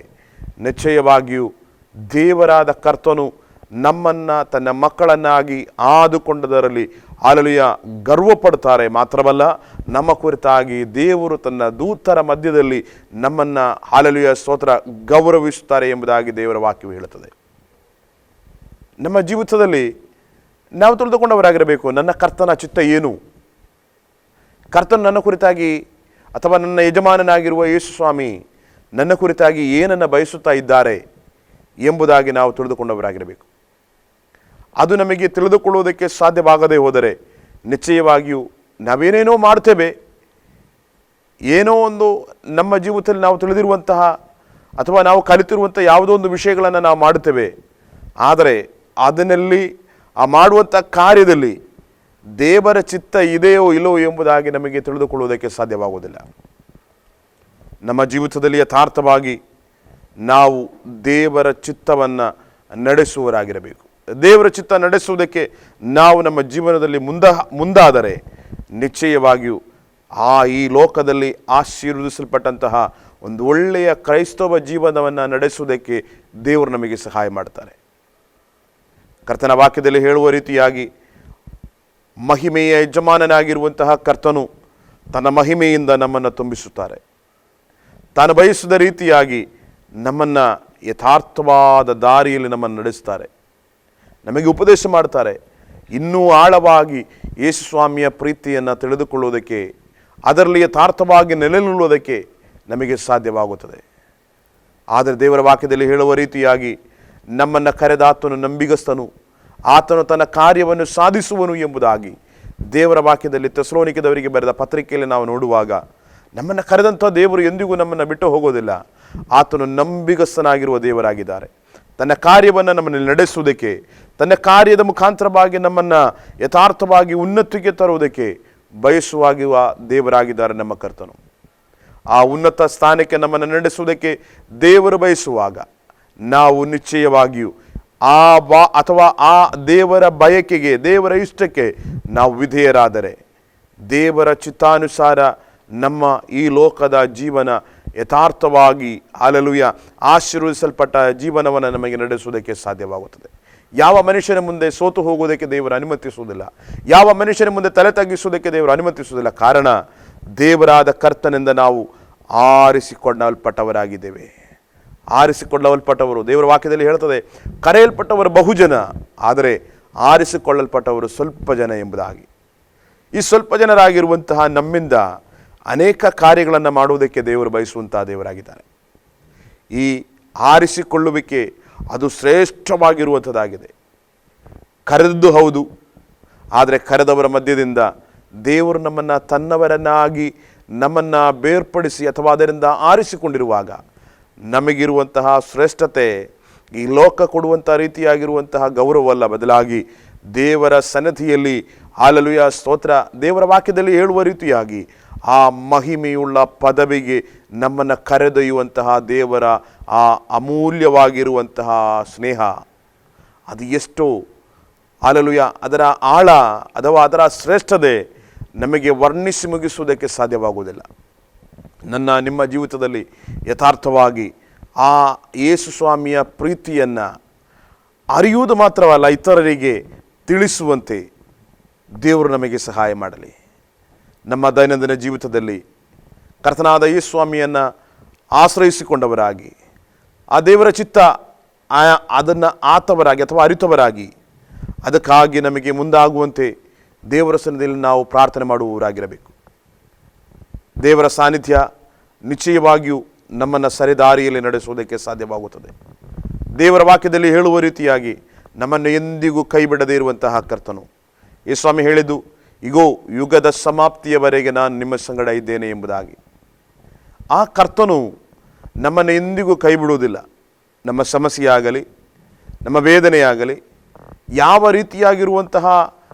ನಿಶ್ಚಯವಾಗಿಯೂ ದೇವರಾದ ಕರ್ತನು ನಮ್ಮನ್ನು ತನ್ನ ಮಕ್ಕಳನ್ನಾಗಿ ಆದುಕೊಂಡದರಲ್ಲಿ ಹಾಲೆಲೂಯ ಗರ್ವಪಡ್ತಾರೆ. ಮಾತ್ರವಲ್ಲ, ನಮ್ಮ ಕುರಿತಾಗಿ ದೇವರು ತನ್ನ ದೂತರ ಮಧ್ಯದಲ್ಲಿ ನಮ್ಮನ್ನು ಹಾಲೆಲೂಯ ಸ್ತೋತ್ರ ಗೌರವಿಸುತ್ತಾರೆ ಎಂಬುದಾಗಿ ದೇವರ ವಾಕ್ಯವು ಹೇಳುತ್ತದೆ. ನಮ್ಮ ಜೀವಿತದಲ್ಲಿ ನಾವು ತಿಳಿದುಕೊಂಡವರಾಗಿರಬೇಕು, ನನ್ನ ಕರ್ತನ ಚಿತ್ತ ಏನು, ಕರ್ತನು ನನ್ನ ಕುರಿತಾಗಿ ಅಥವಾ ನನ್ನ ಯಜಮಾನನಾಗಿರುವ ಯೇಸು ಸ್ವಾಮಿ ನನ್ನ ಕುರಿತಾಗಿ ಏನನ್ನು ಬಯಸುತ್ತಾ ಇದ್ದಾರೆ ಎಂಬುದಾಗಿ ನಾವು ತಿಳಿದುಕೊಂಡವರಾಗಿರಬೇಕು. ಅದು ನಮಗೆ ತಿಳಿದುಕೊಳ್ಳುವುದಕ್ಕೆ ಸಾಧ್ಯವಾಗದೇ ಹೋದರೆ ನಿಶ್ಚಯವಾಗಿಯೂ ನಾವೇನೇನೋ ಮಾಡ್ತೇವೆ, ಏನೋ ಒಂದು ನಮ್ಮ ಜೀವಿತದಲ್ಲಿ ನಾವು ತಿಳಿದಿರುವಂತಹ ಅಥವಾ ನಾವು ಕಲಿತಿರುವಂಥ ಯಾವುದೋ ಒಂದು ವಿಷಯಗಳನ್ನು ನಾವು ಮಾಡುತ್ತೇವೆ. ಆದರೆ ಅದನ್ನಲ್ಲಿ ಆ ಮಾಡುವಂಥ ಕಾರ್ಯದಲ್ಲಿ ದೇವರ ಚಿತ್ತ ಇದೆಯೋ ಇಲ್ಲೋ ಎಂಬುದಾಗಿ ನಮಗೆ ತಿಳಿದುಕೊಳ್ಳುವುದಕ್ಕೆ ಸಾಧ್ಯವಾಗುವುದಿಲ್ಲ. ನಮ್ಮ ಜೀವಿತದಲ್ಲಿ ಯಥಾರ್ಥವಾಗಿ ನಾವು ದೇವರ ಚಿತ್ತವನ್ನು ನಡೆಸುವವರಾಗಿರಬೇಕು. ದೇವರ ಚಿತ್ತ ನಡೆಸುವುದಕ್ಕೆ ನಾವು ನಮ್ಮ ಜೀವನದಲ್ಲಿ ಮುಂದಾದರೆ ನಿಶ್ಚಯವಾಗಿಯೂ ಈ ಲೋಕದಲ್ಲಿ ಆಶೀರ್ವದಿಸಲ್ಪಟ್ಟಂತಹ ಒಂದು ಒಳ್ಳೆಯ ಕ್ರೈಸ್ತವ ಜೀವನವನ್ನು ನಡೆಸುವುದಕ್ಕೆ ದೇವರು ನಮಗೆ ಸಹಾಯ ಮಾಡ್ತಾರೆ. ಕರ್ತನ ವಾಕ್ಯದಲ್ಲಿ ಹೇಳುವ ರೀತಿಯಾಗಿ ಮಹಿಮೆಯ ಯಜಮಾನನಾಗಿರುವಂತಹ ಕರ್ತನು ತನ್ನ ಮಹಿಮೆಯಿಂದ ನಮ್ಮನ್ನು ತುಂಬಿಸುತ್ತಾರೆ. ತಾನು ಬಯಸಿದ ರೀತಿಯಾಗಿ ನಮ್ಮನ್ನು ಯಥಾರ್ಥವಾದ ದಾರಿಯಲ್ಲಿ ನಮ್ಮನ್ನು ನಡೆಸ್ತಾರೆ, ನಮಗೆ ಉಪದೇಶ ಮಾಡ್ತಾರೆ. ಇನ್ನೂ ಆಳವಾಗಿ ಯೇಸು ಸ್ವಾಮಿಯ ಪ್ರೀತಿಯನ್ನು ತಿಳಿದುಕೊಳ್ಳುವುದಕ್ಕೆ, ಅದರಲ್ಲಿ ಯಥಾರ್ಥವಾಗಿ ನೆಲೆ ನಿಲ್ಲುವುದಕ್ಕೆ ನಮಗೆ ಸಾಧ್ಯವಾಗುತ್ತದೆ. ಆದರೆ ದೇವರ ವಾಕ್ಯದಲ್ಲಿ ಹೇಳುವ ರೀತಿಯಾಗಿ ನಮ್ಮನ್ನು ಕರೆದ ಆತನು ನಂಬಿಗಸ್ತನು, ಆತನು ತನ್ನ ಕಾರ್ಯವನ್ನು ಸಾಧಿಸುವನು ಎಂಬುದಾಗಿ ದೇವರ ವಾಕ್ಯದಲ್ಲಿ ಥೆಸಲೋನಿಕದವರಿಗೆ ಬರೆದ ಪತ್ರಿಕೆಯಲ್ಲಿ ನಾವು ನೋಡುವಾಗ, ನಮ್ಮನ್ನು ಕರೆದಂಥ ದೇವರು ಎಂದಿಗೂ ನಮ್ಮನ್ನು ಬಿಟ್ಟು ಹೋಗೋದಿಲ್ಲ. ಆತನು ನಂಬಿಗಸ್ತನಾಗಿರುವ ದೇವರಾಗಿದ್ದಾರೆ. ತನ್ನ ಕಾರ್ಯವನ್ನು ನಮ್ಮನ್ನು ನಡೆಸುವುದಕ್ಕೆ, ತನ್ನ ಕಾರ್ಯದ ಮುಖಾಂತರವಾಗಿ ನಮ್ಮನ್ನು ಯಥಾರ್ಥವಾಗಿ ಉನ್ನತಿಗೆ ತರುವುದಕ್ಕೆ ಬಯಸುವಾಗಿರುವ ದೇವರಾಗಿದ್ದಾರೆ ನಮ್ಮ ಕರ್ತನು. ಆ ಉನ್ನತ ಸ್ಥಾನಕ್ಕೆ ನಮ್ಮನ್ನು ನಡೆಸುವುದಕ್ಕೆ ದೇವರು ಬಯಸುವಾಗ ನಾವು ನಿಶ್ಚಯವಾಗಿಯೂ ಆ ದೇವರ ಬಯಕೆಗೆ, ದೇವರ ಇಷ್ಟಕ್ಕೆ ನಾವು ವಿಧೇಯರಾದರೆ ದೇವರ ಚಿತ್ತಾನುಸಾರ ನಮ್ಮ ಈ ಲೋಕದ ಜೀವನ ಯಥಾರ್ಥವಾಗಿ ಹಾಲೆಲೂಯ ಆಶೀರ್ವದಿಸಲ್ಪಟ್ಟ ಜೀವನವನ್ನು ನಮಗೆ ನಡೆಸುವುದಕ್ಕೆ ಸಾಧ್ಯವಾಗುತ್ತದೆ. ಯಾವ ಮನುಷ್ಯನ ಮುಂದೆ ಸೋತು ಹೋಗುವುದಕ್ಕೆ ದೇವರು ಅನುಮತಿಸುವುದಿಲ್ಲ, ಯಾವ ಮನುಷ್ಯನ ಮುಂದೆ ತಲೆ ತಗ್ಗಿಸುವುದಕ್ಕೆ ದೇವರು ಅನುಮತಿಸುವುದಿಲ್ಲ. ಕಾರಣ ದೇವರಾದ ಕರ್ತನಿಂದ ನಾವು ಆರಿಸಿಕೊಳ್ಳಲ್ಪಟ್ಟವರಾಗಿದ್ದೇವೆ. ಆರಿಸಿಕೊಳ್ಳಲ್ಪಟ್ಟವರು, ದೇವರ ವಾಕ್ಯದಲ್ಲಿ ಹೇಳ್ತದೆ, ಕರೆಯಲ್ಪಟ್ಟವರು ಬಹುಜನ, ಆದರೆ ಆರಿಸಿಕೊಳ್ಳಲ್ಪಟ್ಟವರು ಸ್ವಲ್ಪ ಜನ ಎಂಬುದಾಗಿ. ಈ ಸ್ವಲ್ಪ ಜನರಾಗಿರುವಂತಹ ನಮ್ಮಿಂದ ಅನೇಕ ಕಾರ್ಯಗಳನ್ನು ಮಾಡುವುದಕ್ಕೆ ದೇವರು ಬಯಸುವಂತಹ ದೇವರಾಗಿದ್ದಾರೆ. ಈ ಆರಿಸಿಕೊಳ್ಳುವಿಕೆ ಅದು ಶ್ರೇಷ್ಠವಾಗಿರುವಂಥದ್ದಾಗಿದೆ. ಕರೆದದ್ದು ಹೌದು, ಆದರೆ ಕರೆದವರ ಮಧ್ಯದಿಂದ ದೇವರು ನಮ್ಮನ್ನು ತನ್ನವರನ್ನಾಗಿ ನಮ್ಮನ್ನು ಬೇರ್ಪಡಿಸಿ ಅಥವಾ ಅದರಿಂದ ಆರಿಸಿಕೊಂಡಿರುವಾಗ ನಮಗಿರುವಂತಹ ಶ್ರೇಷ್ಠತೆ ಈ ಲೋಕ ಕೊಡುವಂಥ ರೀತಿಯಾಗಿರುವಂತಹ ಗೌರವವಲ್ಲ, ಬದಲಾಗಿ ದೇವರ ಸನ್ನಿಧಿಯಲ್ಲಿ ಹಾಲೆಲೂಯಾ ಸ್ತೋತ್ರ, ದೇವರ ವಾಕ್ಯದಲ್ಲಿ ಹೇಳುವ ರೀತಿಯಾಗಿ ಆ ಮಹಿಮೆಯುಳ್ಳ ಪದವಿಗೆ ನಮ್ಮನ್ನು ಕರೆದೊಯ್ಯುವಂತಹ ದೇವರ ಆ ಅಮೂಲ್ಯವಾಗಿರುವಂತಹ ಸ್ನೇಹ ಅದು ಎಷ್ಟೋ ಹಾಲೆಲೂಯಾ, ಅದರ ಆಳ ಅಥವಾ ಅದರ ಶ್ರೇಷ್ಠತೆ ನಮಗೆ ವರ್ಣಿಸಿ ಮುಗಿಸುವುದಕ್ಕೆ ಸಾಧ್ಯವಾಗುವುದಿಲ್ಲ. ನಿಮ್ಮ ಜೀವಿತದಲ್ಲಿ ಯಥಾರ್ಥವಾಗಿ ಆ ಯೇಸು ಸ್ವಾಮಿಯ ಪ್ರೀತಿಯನ್ನು ಅರಿಯುವುದು ಮಾತ್ರವಲ್ಲ, ಇತರರಿಗೆ ತಿಳಿಸುವಂತೆ ದೇವರು ನಮಗೆ ಸಹಾಯ ಮಾಡಲಿ. ನಮ್ಮ ದೈನಂದಿನ ಜೀವಿತದಲ್ಲಿ ಕರ್ತನಾದ ಯೇಸು ಸ್ವಾಮಿಯನ್ನು ಆಶ್ರಯಿಸಿಕೊಂಡವರಾಗಿ ಆ ದೇವರ ಚಿತ್ತ ಅದನ್ನು ಆತವರಾಗಿ ಅಥವಾ ಅರಿತವರಾಗಿ ಅದಕ್ಕಾಗಿ ನಮಗೆ ಮುಂದಾಗುವಂತೆ ದೇವರ ಸನ್ನಿಧಿಯಲ್ಲಿ ನಾವು ಪ್ರಾರ್ಥನೆ ಮಾಡುವವರಾಗಿರಬೇಕು. ದೇವರ ಸಾನ್ನಿಧ್ಯ ನಿಶ್ಚಯವಾಗಿಯೂ ನಮ್ಮನ್ನು ಸರಿದಾರಿಯಲ್ಲಿ ನಡೆಸುವುದಕ್ಕೆ ಸಾಧ್ಯವಾಗುತ್ತದೆ. ದೇವರ ವಾಕ್ಯದಲ್ಲಿ ಹೇಳುವ ರೀತಿಯಾಗಿ ನಮ್ಮನ್ನು ಎಂದಿಗೂ ಕೈ ಬಿಡದೇ ಇರುವಂತಹ ಕರ್ತನು ಯೇಸು ಸ್ವಾಮಿ ಹೇಳಿದ್ದು, ಇಗೋ ಯುಗದ ಸಮಾಪ್ತಿಯವರೆಗೆ ನಾನು ನಿಮ್ಮ ಸಂಗಡ ಇದ್ದೇನೆ ಎಂಬುದಾಗಿ. ಆ ಕರ್ತನು ನಮ್ಮನ್ನು ಎಂದಿಗೂ ಕೈ ಬಿಡುವುದಿಲ್ಲ. ನಮ್ಮ ಸಮಸ್ಯೆಯಾಗಲಿ, ನಮ್ಮ ವೇದನೆಯಾಗಲಿ, ಯಾವ ರೀತಿಯಾಗಿರುವಂತಹ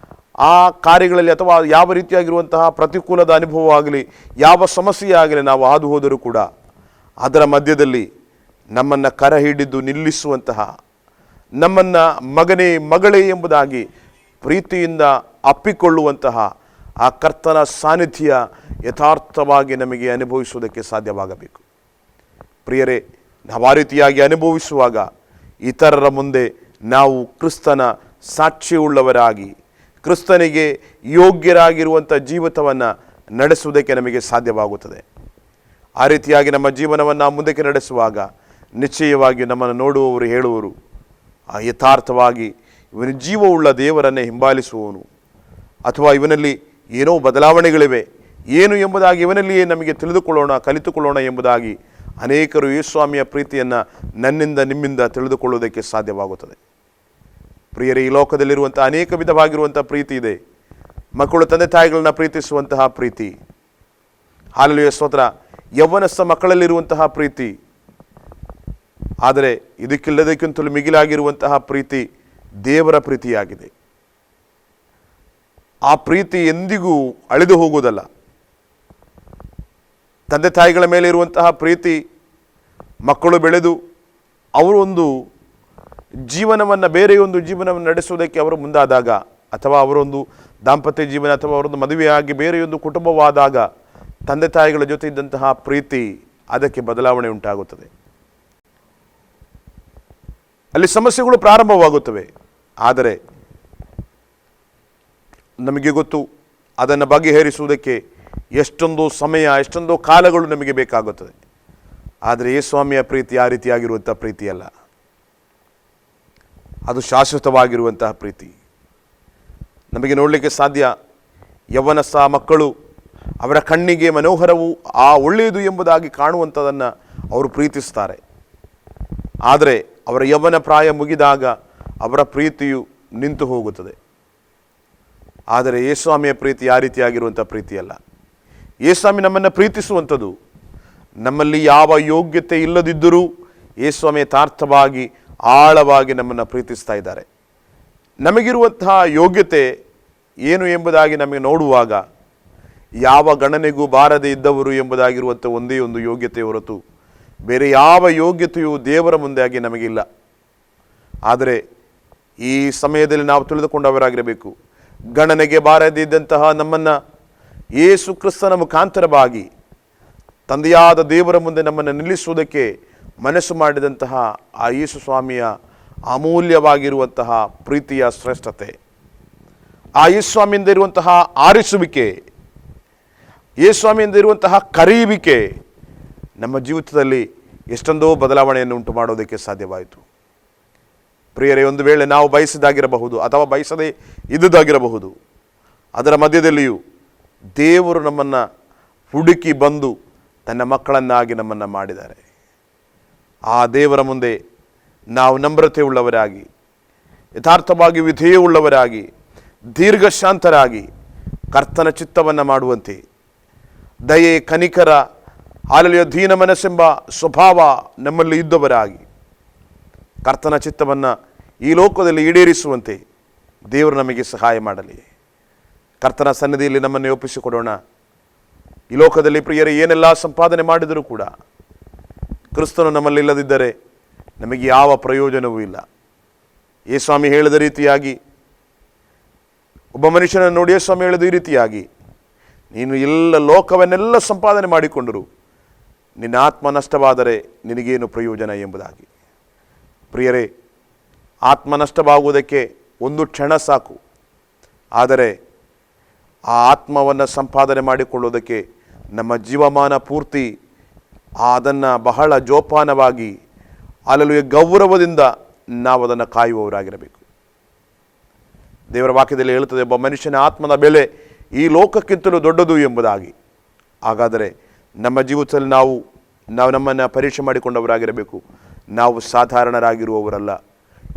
ಆ ಕಾರ್ಯಗಳಲ್ಲಿ ಅಥವಾ ಯಾವ ರೀತಿಯಾಗಿರುವಂತಹ ಪ್ರತಿಕೂಲದ ಅನುಭವ ಆಗಲಿ, ಯಾವ ಸಮಸ್ಯೆ ಆಗಲಿ ನಾವು ಹಾದು ಹೋದರೂ ಕೂಡ ಅದರ ಮಧ್ಯದಲ್ಲಿ ನಮ್ಮನ್ನು ಕರ ಹಿಡಿದು ನಿಲ್ಲಿಸುವಂತಹ, ನಮ್ಮನ್ನು ಮಗನೇ ಮಗಳೇ ಎಂಬುದಾಗಿ ಪ್ರೀತಿಯಿಂದ ಅಪ್ಪಿಕೊಳ್ಳುವಂತಹ ಆ ಕರ್ತನ ಸಾನ್ನಿಧ್ಯ ಯಥಾರ್ಥವಾಗಿ ನಮಗೆ ಅನುಭವಿಸುವುದಕ್ಕೆ ಸಾಧ್ಯವಾಗಬೇಕು. ಪ್ರಿಯರೇ, ನಾವು ಆ ರೀತಿಯಾಗಿ ಅನುಭವಿಸುವಾಗ ಇತರರ ಮುಂದೆ ನಾವು ಕ್ರಿಸ್ತನ ಸಾಕ್ಷಿಯುಳ್ಳವರಾಗಿ ಕ್ರಿಸ್ತನಿಗೆ ಯೋಗ್ಯರಾಗಿರುವಂಥ ಜೀವಿತವನ್ನು ನಡೆಸುವುದಕ್ಕೆ ನಮಗೆ ಸಾಧ್ಯವಾಗುತ್ತದೆ. ಆ ರೀತಿಯಾಗಿ ನಮ್ಮ ಜೀವನವನ್ನು ಮುಂದಕ್ಕೆ ನಡೆಸುವಾಗ ನಿಶ್ಚಯವಾಗಿ ನಮ್ಮನ್ನು ನೋಡುವವರು ಹೇಳುವರು, ಯಥಾರ್ಥವಾಗಿ ಇವನ ಜೀವವುಳ್ಳ ದೇವರನ್ನೇ ಹಿಂಬಾಲಿಸುವವನು, ಅಥವಾ ಇವನಲ್ಲಿ ಏನೋ ಬದಲಾವಣೆಗಳಿವೆ ಏನು ಎಂಬುದಾಗಿ ಇವನಲ್ಲಿಯೇ ನಮಗೆ ತಿಳಿದುಕೊಳ್ಳೋಣ, ಕಲಿತುಕೊಳ್ಳೋಣ ಎಂಬುದಾಗಿ ಅನೇಕರು ಯೇಸುಸ್ವಾಮಿಯ ಪ್ರೀತಿಯನ್ನು ನನ್ನಿಂದ ನಿಮ್ಮಿಂದ ತಿಳಿದುಕೊಳ್ಳುವುದಕ್ಕೆ ಸಾಧ್ಯವಾಗುತ್ತದೆ. ಪ್ರಿಯರೇ, ಈ ಲೋಕದಲ್ಲಿರುವಂಥ ಅನೇಕ ವಿಧವಾಗಿರುವಂಥ ಪ್ರೀತಿ ಇದೆ. ಮಕ್ಕಳು ತಂದೆ ತಾಯಿಗಳನ್ನ ಪ್ರೀತಿಸುವಂತಹ ಪ್ರೀತಿ, ಹಾಲೆಲೂಯಾ ಸ್ತೋತ್ರ, ಯೌವನಸ್ಥ ಮಕ್ಕಳಲ್ಲಿರುವಂತಹ ಪ್ರೀತಿ. ಆದರೆ ಇದಕ್ಕಿಲ್ಲದಕ್ಕಿಂತಲೂ ಮಿಗಿಲಾಗಿರುವಂತಹ ಪ್ರೀತಿ ದೇವರ ಪ್ರೀತಿಯಾಗಿದೆ. ಆ ಪ್ರೀತಿ ಎಂದಿಗೂ ಅಳಿದು ಹೋಗುವುದಲ್ಲ. ತಂದೆ ತಾಯಿಗಳ ಮೇಲೆ ಇರುವಂತಹ ಪ್ರೀತಿ, ಮಕ್ಕಳು ಬೆಳೆದು ಅವರು ಒಂದು ಜೀವನವನ್ನು ಬೇರೆಯೊಂದು ಜೀವನವನ್ನು ನಡೆಸುವುದಕ್ಕೆ ಅವರು ಮುಂದಾದಾಗ, ಅಥವಾ ಅವರೊಂದು ದಾಂಪತ್ಯ ಜೀವನ ಅಥವಾ ಅವರೊಂದು ಮದುವೆಯಾಗಿ ಬೇರೆಯೊಂದು ಕುಟುಂಬವಾದಾಗ ತಂದೆ ತಾಯಿಗಳ ಜೊತೆ ಇದ್ದಂತಹ ಪ್ರೀತಿ ಅದಕ್ಕೆ ಬದಲಾವಣೆ ಉಂಟಾಗುತ್ತದೆ. ಅಲ್ಲಿ ಸಮಸ್ಯೆಗಳು ಪ್ರಾರಂಭವಾಗುತ್ತವೆ. ಆದರೆ ನಮಗೆ ಗೊತ್ತು, ಅದನ್ನು ಬಗೆಹರಿಸುವುದಕ್ಕೆ ಎಷ್ಟೊಂದು ಸಮಯ, ಎಷ್ಟೊಂದು ಕಾಲಗಳು ನಮಗೆ ಬೇಕಾಗುತ್ತದೆ. ಆದರೆ ಯೇಸುಸ್ವಾಮಿಯ ಪ್ರೀತಿ ಆ ರೀತಿಯಾಗಿರುವಂಥ ಪ್ರೀತಿಯಲ್ಲ. ಅದು ಶಾಶ್ವತವಾಗಿರುವಂತಹ ಪ್ರೀತಿ. ನಮಗೆ ನೋಡಲಿಕ್ಕೆ ಸಾಧ್ಯ. ಯೌವನಸ್ಥ ಮಕ್ಕಳು ಅವರ ಕಣ್ಣಿಗೆ ಮನೋಹರವು ಒಳ್ಳೆಯದು ಎಂಬುದಾಗಿ ಕಾಣುವಂಥದ್ದನ್ನು ಅವರು ಪ್ರೀತಿಸ್ತಾರೆ. ಆದರೆ ಅವರ ಯೌವನ ಪ್ರಾಯ ಮುಗಿದಾಗ ಅವರ ಪ್ರೀತಿಯು ನಿಂತು ಹೋಗುತ್ತದೆ. ಆದರೆ ಯೇಸುಸ್ವಾಮಿಯ ಪ್ರೀತಿ ಆ ರೀತಿಯಾಗಿರುವಂಥ ಪ್ರೀತಿಯಲ್ಲ. ಯೇಸುಸ್ವಾಮಿ ನಮ್ಮನ್ನು ಪ್ರೀತಿಸುವಂಥದ್ದು. ನಮ್ಮಲ್ಲಿ ಯಾವ ಯೋಗ್ಯತೆ ಇಲ್ಲದಿದ್ದರೂ ಯೇಸುಸ್ವಾಮಿ ಯಥಾರ್ಥವಾಗಿ ಆಳವಾಗಿ ನಮ್ಮನ್ನು ಪ್ರೀತಿಸ್ತಾ ಇದ್ದಾರೆ. ನಮಗಿರುವಂತಹ ಯೋಗ್ಯತೆ ಏನು ಎಂಬುದಾಗಿ ನಮಗೆ ನೋಡುವಾಗ ಯಾವ ಗಣನೆಗೂ ಬಾರದೇ ಇದ್ದವರು ಎಂಬುದಾಗಿರುವಂಥ ಒಂದೇ ಒಂದು ಯೋಗ್ಯತೆ ಹೊರತು ಬೇರೆ ಯಾವ ಯೋಗ್ಯತೆಯೂ ದೇವರ ಮುಂದಾಗಿ ನಮಗಿಲ್ಲ. ಆದರೆ ಈ ಸಮಯದಲ್ಲಿ ನಾವು ತಿಳಿದುಕೊಂಡವರಾಗಿರಬೇಕು, ಗಣನೆಗೆ ಬಾರದೇ ಇದ್ದಂತಹ ನಮ್ಮನ್ನು ಯೇಸು ಕ್ರಿಸ್ತನ ಮುಖಾಂತರವಾಗಿ ತಂದೆಯಾದ ದೇವರ ಮುಂದೆ ನಮ್ಮನ್ನು ನಿಲ್ಲಿಸುವುದಕ್ಕೆ ಮನಸ್ಸು ಮಾಡಿದಂತಹ ಆ ಯೇಸು ಸ್ವಾಮಿಯ ಅಮೂಲ್ಯವಾಗಿರುವಂತಹ ಪ್ರೀತಿಯ ಶ್ರೇಷ್ಠತೆ, ಆ ಯೇಸುಸ್ವಾಮಿಯಿಂದ ಇರುವಂತಹ ಆರಿಸುವಿಕೆ, ಯೇಸುಸ್ವಾಮಿಯಿಂದ ಇರುವಂತಹ ಕರೆಯುವಿಕೆ ನಮ್ಮ ಜೀವಿತದಲ್ಲಿ ಎಷ್ಟೊಂದೋ ಬದಲಾವಣೆಯನ್ನು ಉಂಟು ಮಾಡೋದಕ್ಕೆ ಸಾಧ್ಯವಾಯಿತು. ಪ್ರಿಯರೇ, ಒಂದು ವೇಳೆ ನಾವು ಬಯಸಿದಾಗಿರಬಹುದು ಅಥವಾ ಬಯಸದೇ ಇದ್ದುದಾಗಿರಬಹುದು, ಅದರ ಮಧ್ಯದಲ್ಲಿಯೂ ದೇವರು ನಮ್ಮನ್ನು ಹುಡುಕಿ ಬಂದು ತನ್ನ ಮಕ್ಕಳನ್ನಾಗಿ ನಮ್ಮನ್ನು ಮಾಡಿದ್ದಾರೆ. ಆ ದೇವರ ಮುಂದೆ ನಾವು ನಮ್ರತೆ ಉಳ್ಳವರಾಗಿ, ಯಥಾರ್ಥವಾಗಿ ವಿಧೇಯವುಳ್ಳವರಾಗಿ, ದೀರ್ಘಶಾಂತರಾಗಿ, ಕರ್ತನ ಚಿತ್ತವನ್ನು ಮಾಡುವಂತೆ, ದಯೆ, ಕನಿಕರ, ಹಾಲೆಲೂಯ, ದೀನ ಮನಸ್ಸೆಂಬ ಸ್ವಭಾವ ನಮ್ಮಲ್ಲಿ ಇದ್ದವರಾಗಿ, ಕರ್ತನ ಚಿತ್ತವನ್ನು ಈ ಲೋಕದಲ್ಲಿ ಈಡೇರಿಸುವಂತೆ ದೇವರು ನಮಗೆ ಸಹಾಯ ಮಾಡಲಿ. ಕರ್ತನ ಸನ್ನಿಧಿಯಲ್ಲಿ ನಮ್ಮನ್ನು ಒಪ್ಪಿಸಿಕೊಡೋಣ. ಈ ಲೋಕದಲ್ಲಿ ಪ್ರಿಯರೇ, ಏನೆಲ್ಲ ಸಂಪಾದನೆ ಮಾಡಿದರೂ ಕೂಡ ಕ್ರಿಸ್ತನು ನಮ್ಮಲ್ಲಿಲ್ಲದಿದ್ದರೆ ನಮಗೆ ಯಾವ ಪ್ರಯೋಜನವೂ ಇಲ್ಲ. ಯೇಸ್ವಾಮಿ ಹೇಳಿದ ರೀತಿಯಾಗಿ, ಒಬ್ಬ ಮನುಷ್ಯನನ್ನು ನೋಡಿ ಯೇಸ್ವಾಮಿ ಹೇಳಿದ ಈ ರೀತಿಯಾಗಿ, ನೀನು ಎಲ್ಲ ಲೋಕವನ್ನೆಲ್ಲ ಸಂಪಾದನೆ ಮಾಡಿಕೊಂಡರು ನಿನ್ನ ಆತ್ಮ ನಷ್ಟವಾದರೆ ನಿನಗೇನು ಪ್ರಯೋಜನ ಎಂಬುದಾಗಿ. ಪ್ರಿಯರೇ, ಆತ್ಮ ನಷ್ಟವಾಗುವುದಕ್ಕೆ ಒಂದು ಕ್ಷಣ ಸಾಕು, ಆದರೆ ಆ ಆತ್ಮವನ್ನು ಸಂಪಾದನೆ ಮಾಡಿಕೊಳ್ಳುವುದಕ್ಕೆ ನಮ್ಮ ಜೀವಮಾನ ಪೂರ್ತಿ ಅದನ್ನು ಬಹಳ ಜೋಪಾನವಾಗಿ, ಅಲ್ಲೂ ಗೌರವದಿಂದ ನಾವು ಅದನ್ನು ಕಾಯುವವರಾಗಿರಬೇಕು. ದೇವರ ವಾಕ್ಯದಲ್ಲಿ ಹೇಳುತ್ತದೆ, ಒಬ್ಬ ಮನುಷ್ಯನ ಆತ್ಮದ ಬೆಲೆ ಈ ಲೋಕಕ್ಕಿಂತಲೂ ದೊಡ್ಡದು ಎಂಬುದಾಗಿ. ಹಾಗಾದರೆ ನಮ್ಮ ಜೀವಿತದಲ್ಲಿ ನಾವು ನಮ್ಮನ್ನು ಪರೀಕ್ಷೆ ಮಾಡಿಕೊಂಡವರಾಗಿರಬೇಕು. ನಾವು ಸಾಧಾರಣರಾಗಿರುವವರಲ್ಲ.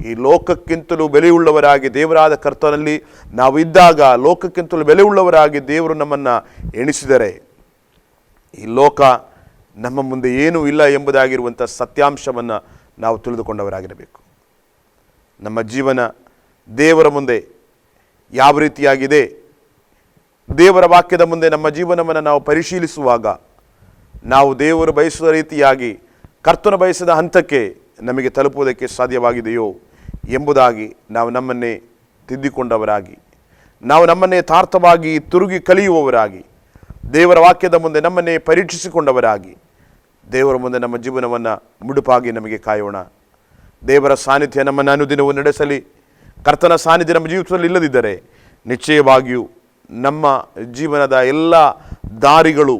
ಈ ಲೋಕಕ್ಕಿಂತಲೂ ಬೆಲೆಯುಳ್ಳವರಾಗಿ ದೇವರಾದ ಕರ್ತನಲ್ಲಿ ನಾವು ಇದ್ದಾಗ, ಲೋಕಕ್ಕಿಂತಲೂ ಬೆಲೆಯುಳ್ಳವರಾಗಿ ದೇವರು ನಮ್ಮನ್ನು ಎಣಿಸಿದರೆ, ಈ ಲೋಕ ನಮ್ಮ ಮುಂದೆ ಏನೂ ಇಲ್ಲ ಎಂಬುದಾಗಿರುವಂಥ ಸತ್ಯಾಂಶವನ್ನು ನಾವು ತಿಳಿದುಕೊಂಡವರಾಗಿರಬೇಕು. ನಮ್ಮ ಜೀವನ ದೇವರ ಮುಂದೆ ಯಾವ ರೀತಿಯಾಗಿದೆ, ದೇವರ ವಾಕ್ಯದ ಮುಂದೆ ನಮ್ಮ ಜೀವನವನ್ನು ನಾವು ಪರಿಶೀಲಿಸುವಾಗ, ನಾವು ದೇವರು ಬಯಸುವ ರೀತಿಯಾಗಿ ಕರ್ತನ ಬಯಸಿದ ಹಂತಕ್ಕೆ ನಮಗೆ ತಲುಪುವುದಕ್ಕೆ ಸಾಧ್ಯವಾಗಿದೆಯೋ ಎಂಬುದಾಗಿ ನಾವು ನಮ್ಮನ್ನೇ ತಿದ್ದಿಕೊಂಡವರಾಗಿ, ನಾವು ನಮ್ಮನ್ನೇ ಯಥಾರ್ಥವಾಗಿ ತಿರುಗಿ ಕಲಿಯುವವರಾಗಿ, ದೇವರ ವಾಕ್ಯದ ಮುಂದೆ ನಮ್ಮನ್ನೇ ಪರೀಕ್ಷಿಸಿಕೊಂಡವರಾಗಿ, ದೇವರ ಮುಂದೆ ನಮ್ಮ ಜೀವನವನ್ನು ಮುಡುಪಾಗಿ ನಮಗೆ ಕಾಯೋಣ. ದೇವರ ಸಾನ್ನಿಧ್ಯ ನಮ್ಮನ್ನು ಅನುದಿನವೂ ನಡೆಸಲಿ. ಕರ್ತನ ಸಾನ್ನಿಧ್ಯ ನಮ್ಮ ಜೀವಿತದಲ್ಲಿ ಇಲ್ಲದಿದ್ದರೆ ನಿಶ್ಚಯವಾಗಿಯೂ ನಮ್ಮ ಜೀವನದ ಎಲ್ಲ ದಾರಿಗಳು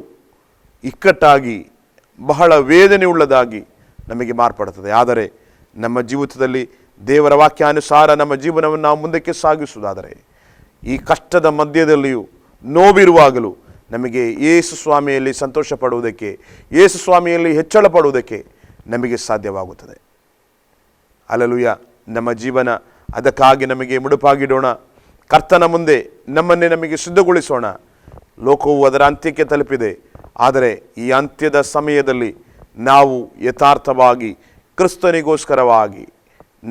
ಇಕ್ಕಟ್ಟಾಗಿ, ಬಹಳ ವೇದನೆ ಉಳ್ಳದಾಗಿ ನಮಗೆ ಮಾರ್ಪಡುತ್ತದೆ. ಆದರೆ ನಮ್ಮ ಜೀವಿತದಲ್ಲಿ ದೇವರ ವಾಕ್ಯಾನುಸಾರ ನಮ್ಮ ಜೀವನವನ್ನು ನಾವು ಮುಂದಕ್ಕೆ ಸಾಗಿಸುವುದಾದರೆ, ಈ ಕಷ್ಟದ ಮಧ್ಯದಲ್ಲಿಯೂ, ನೋವಿರುವಾಗಲೂ ನಮಗೆ ಯೇಸು ಸ್ವಾಮಿಯಲ್ಲಿ ಸಂತೋಷ ಪಡುವುದಕ್ಕೆ, ಯೇಸು ಸ್ವಾಮಿಯಲ್ಲಿ ಹೆಚ್ಚಳ ಪಡುವುದಕ್ಕೆ ನಮಗೆ ಸಾಧ್ಯವಾಗುತ್ತದೆ. ಹಲ್ಲೆಲೂಯ. ನಮ್ಮ ಜೀವನ ಅದಕ್ಕಾಗಿ ನಮಗೆ ಮುಡುಪಾಗಿಡೋಣ. ಕರ್ತನ ಮುಂದೆ ನಮ್ಮನ್ನೇ ನಮಗೆ ಸಿದ್ಧಗೊಳಿಸೋಣ. ಲೋಕವು ಅದರ ಅಂತ್ಯಕ್ಕೆ ತಲುಪಿದೆ, ಆದರೆ ಈ ಅಂತ್ಯದ ಸಮಯದಲ್ಲಿ ನಾವು ಯಥಾರ್ಥವಾಗಿ ಕ್ರಿಸ್ತನಿಗೋಸ್ಕರವಾಗಿ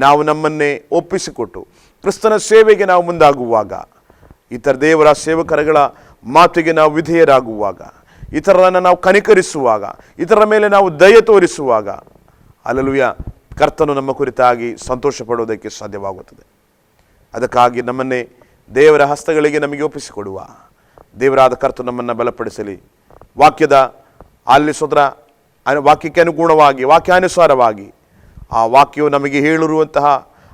ನಾವು ನಮ್ಮನ್ನೇ ಒಪ್ಪಿಸಿಕೊಟ್ಟು ಕ್ರಿಸ್ತನ ಸೇವೆಗೆ ನಾವು ಮುಂದಾಗುವಾಗ, ಇತರ ದೇವರ ಸೇವಕರುಗಳ ಮಾತಿಗೆ ನಾವು ವಿಧೇಯರಾಗುವಾಗ, ಇತರರನ್ನು ನಾವು ಕನಿಕರಿಸುವಾಗ, ಇತರರ ಮೇಲೆ ನಾವು ದಯೆ ತೋರಿಸುವಾಗ, ಹಲ್ಲೆಲೂಯ, ಕರ್ತನು ನಮ್ಮ ಕುರಿತಾಗಿ ಸಂತೋಷ ಪಡುವುದಕ್ಕೆ ಸಾಧ್ಯವಾಗುತ್ತದೆ. ಅದಕ್ಕಾಗಿ ನಮ್ಮನ್ನೇ ದೇವರ ಹಸ್ತಗಳಿಗೆ ನಮಗೆ ಒಪ್ಪಿಸಿಕೊಡುವ ದೇವರಾದ ಕರ್ತನು ನಮ್ಮನ್ನು ಬಲಪಡಿಸಲಿ. ವಾಕ್ಯದ ಅಲ್ಲಿ ವಾಕ್ಯಕ್ಕೆ ಅನುಗುಣವಾಗಿ, ವಾಕ್ಯಾನುಸಾರವಾಗಿ ಆ ವಾಕ್ಯವು ನಮಗೆ ಹೇಳಿರುವಂತಹ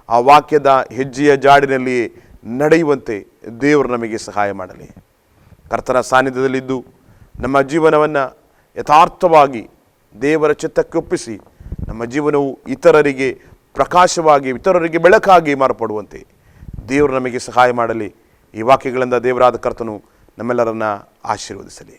ಆ ವಾಕ್ಯದ ಹೆಜ್ಜೆಯ ಜಾಡಿನಲ್ಲಿ ನಡೆಯುವಂತೆ ದೇವರು ನಮಗೆ ಸಹಾಯ ಮಾಡಲಿ. ಕರ್ತನ ಸಾನ್ನಿಧ್ಯದಲ್ಲಿದ್ದು ನಮ್ಮ ಜೀವನವನ್ನು ಯಥಾರ್ಥವಾಗಿ ದೇವರ ಚಿತ್ತಕ್ಕೆ ಒಪ್ಪಿಸಿ ನಮ್ಮ ಜೀವನವು ಇತರರಿಗೆ ಪ್ರಕಾಶವಾಗಿ, ಇತರರಿಗೆ ಬೆಳಕಾಗಿ ಮಾರ್ಪಡುವಂತೆ ದೇವರು ನಮಗೆ ಸಹಾಯ ಮಾಡಲಿ. ಈ ವಾಕ್ಯಗಳಿಂದ ದೇವರಾದ ಕರ್ತನು ನಮ್ಮೆಲ್ಲರನ್ನ ಆಶೀರ್ವದಿಸಲಿ.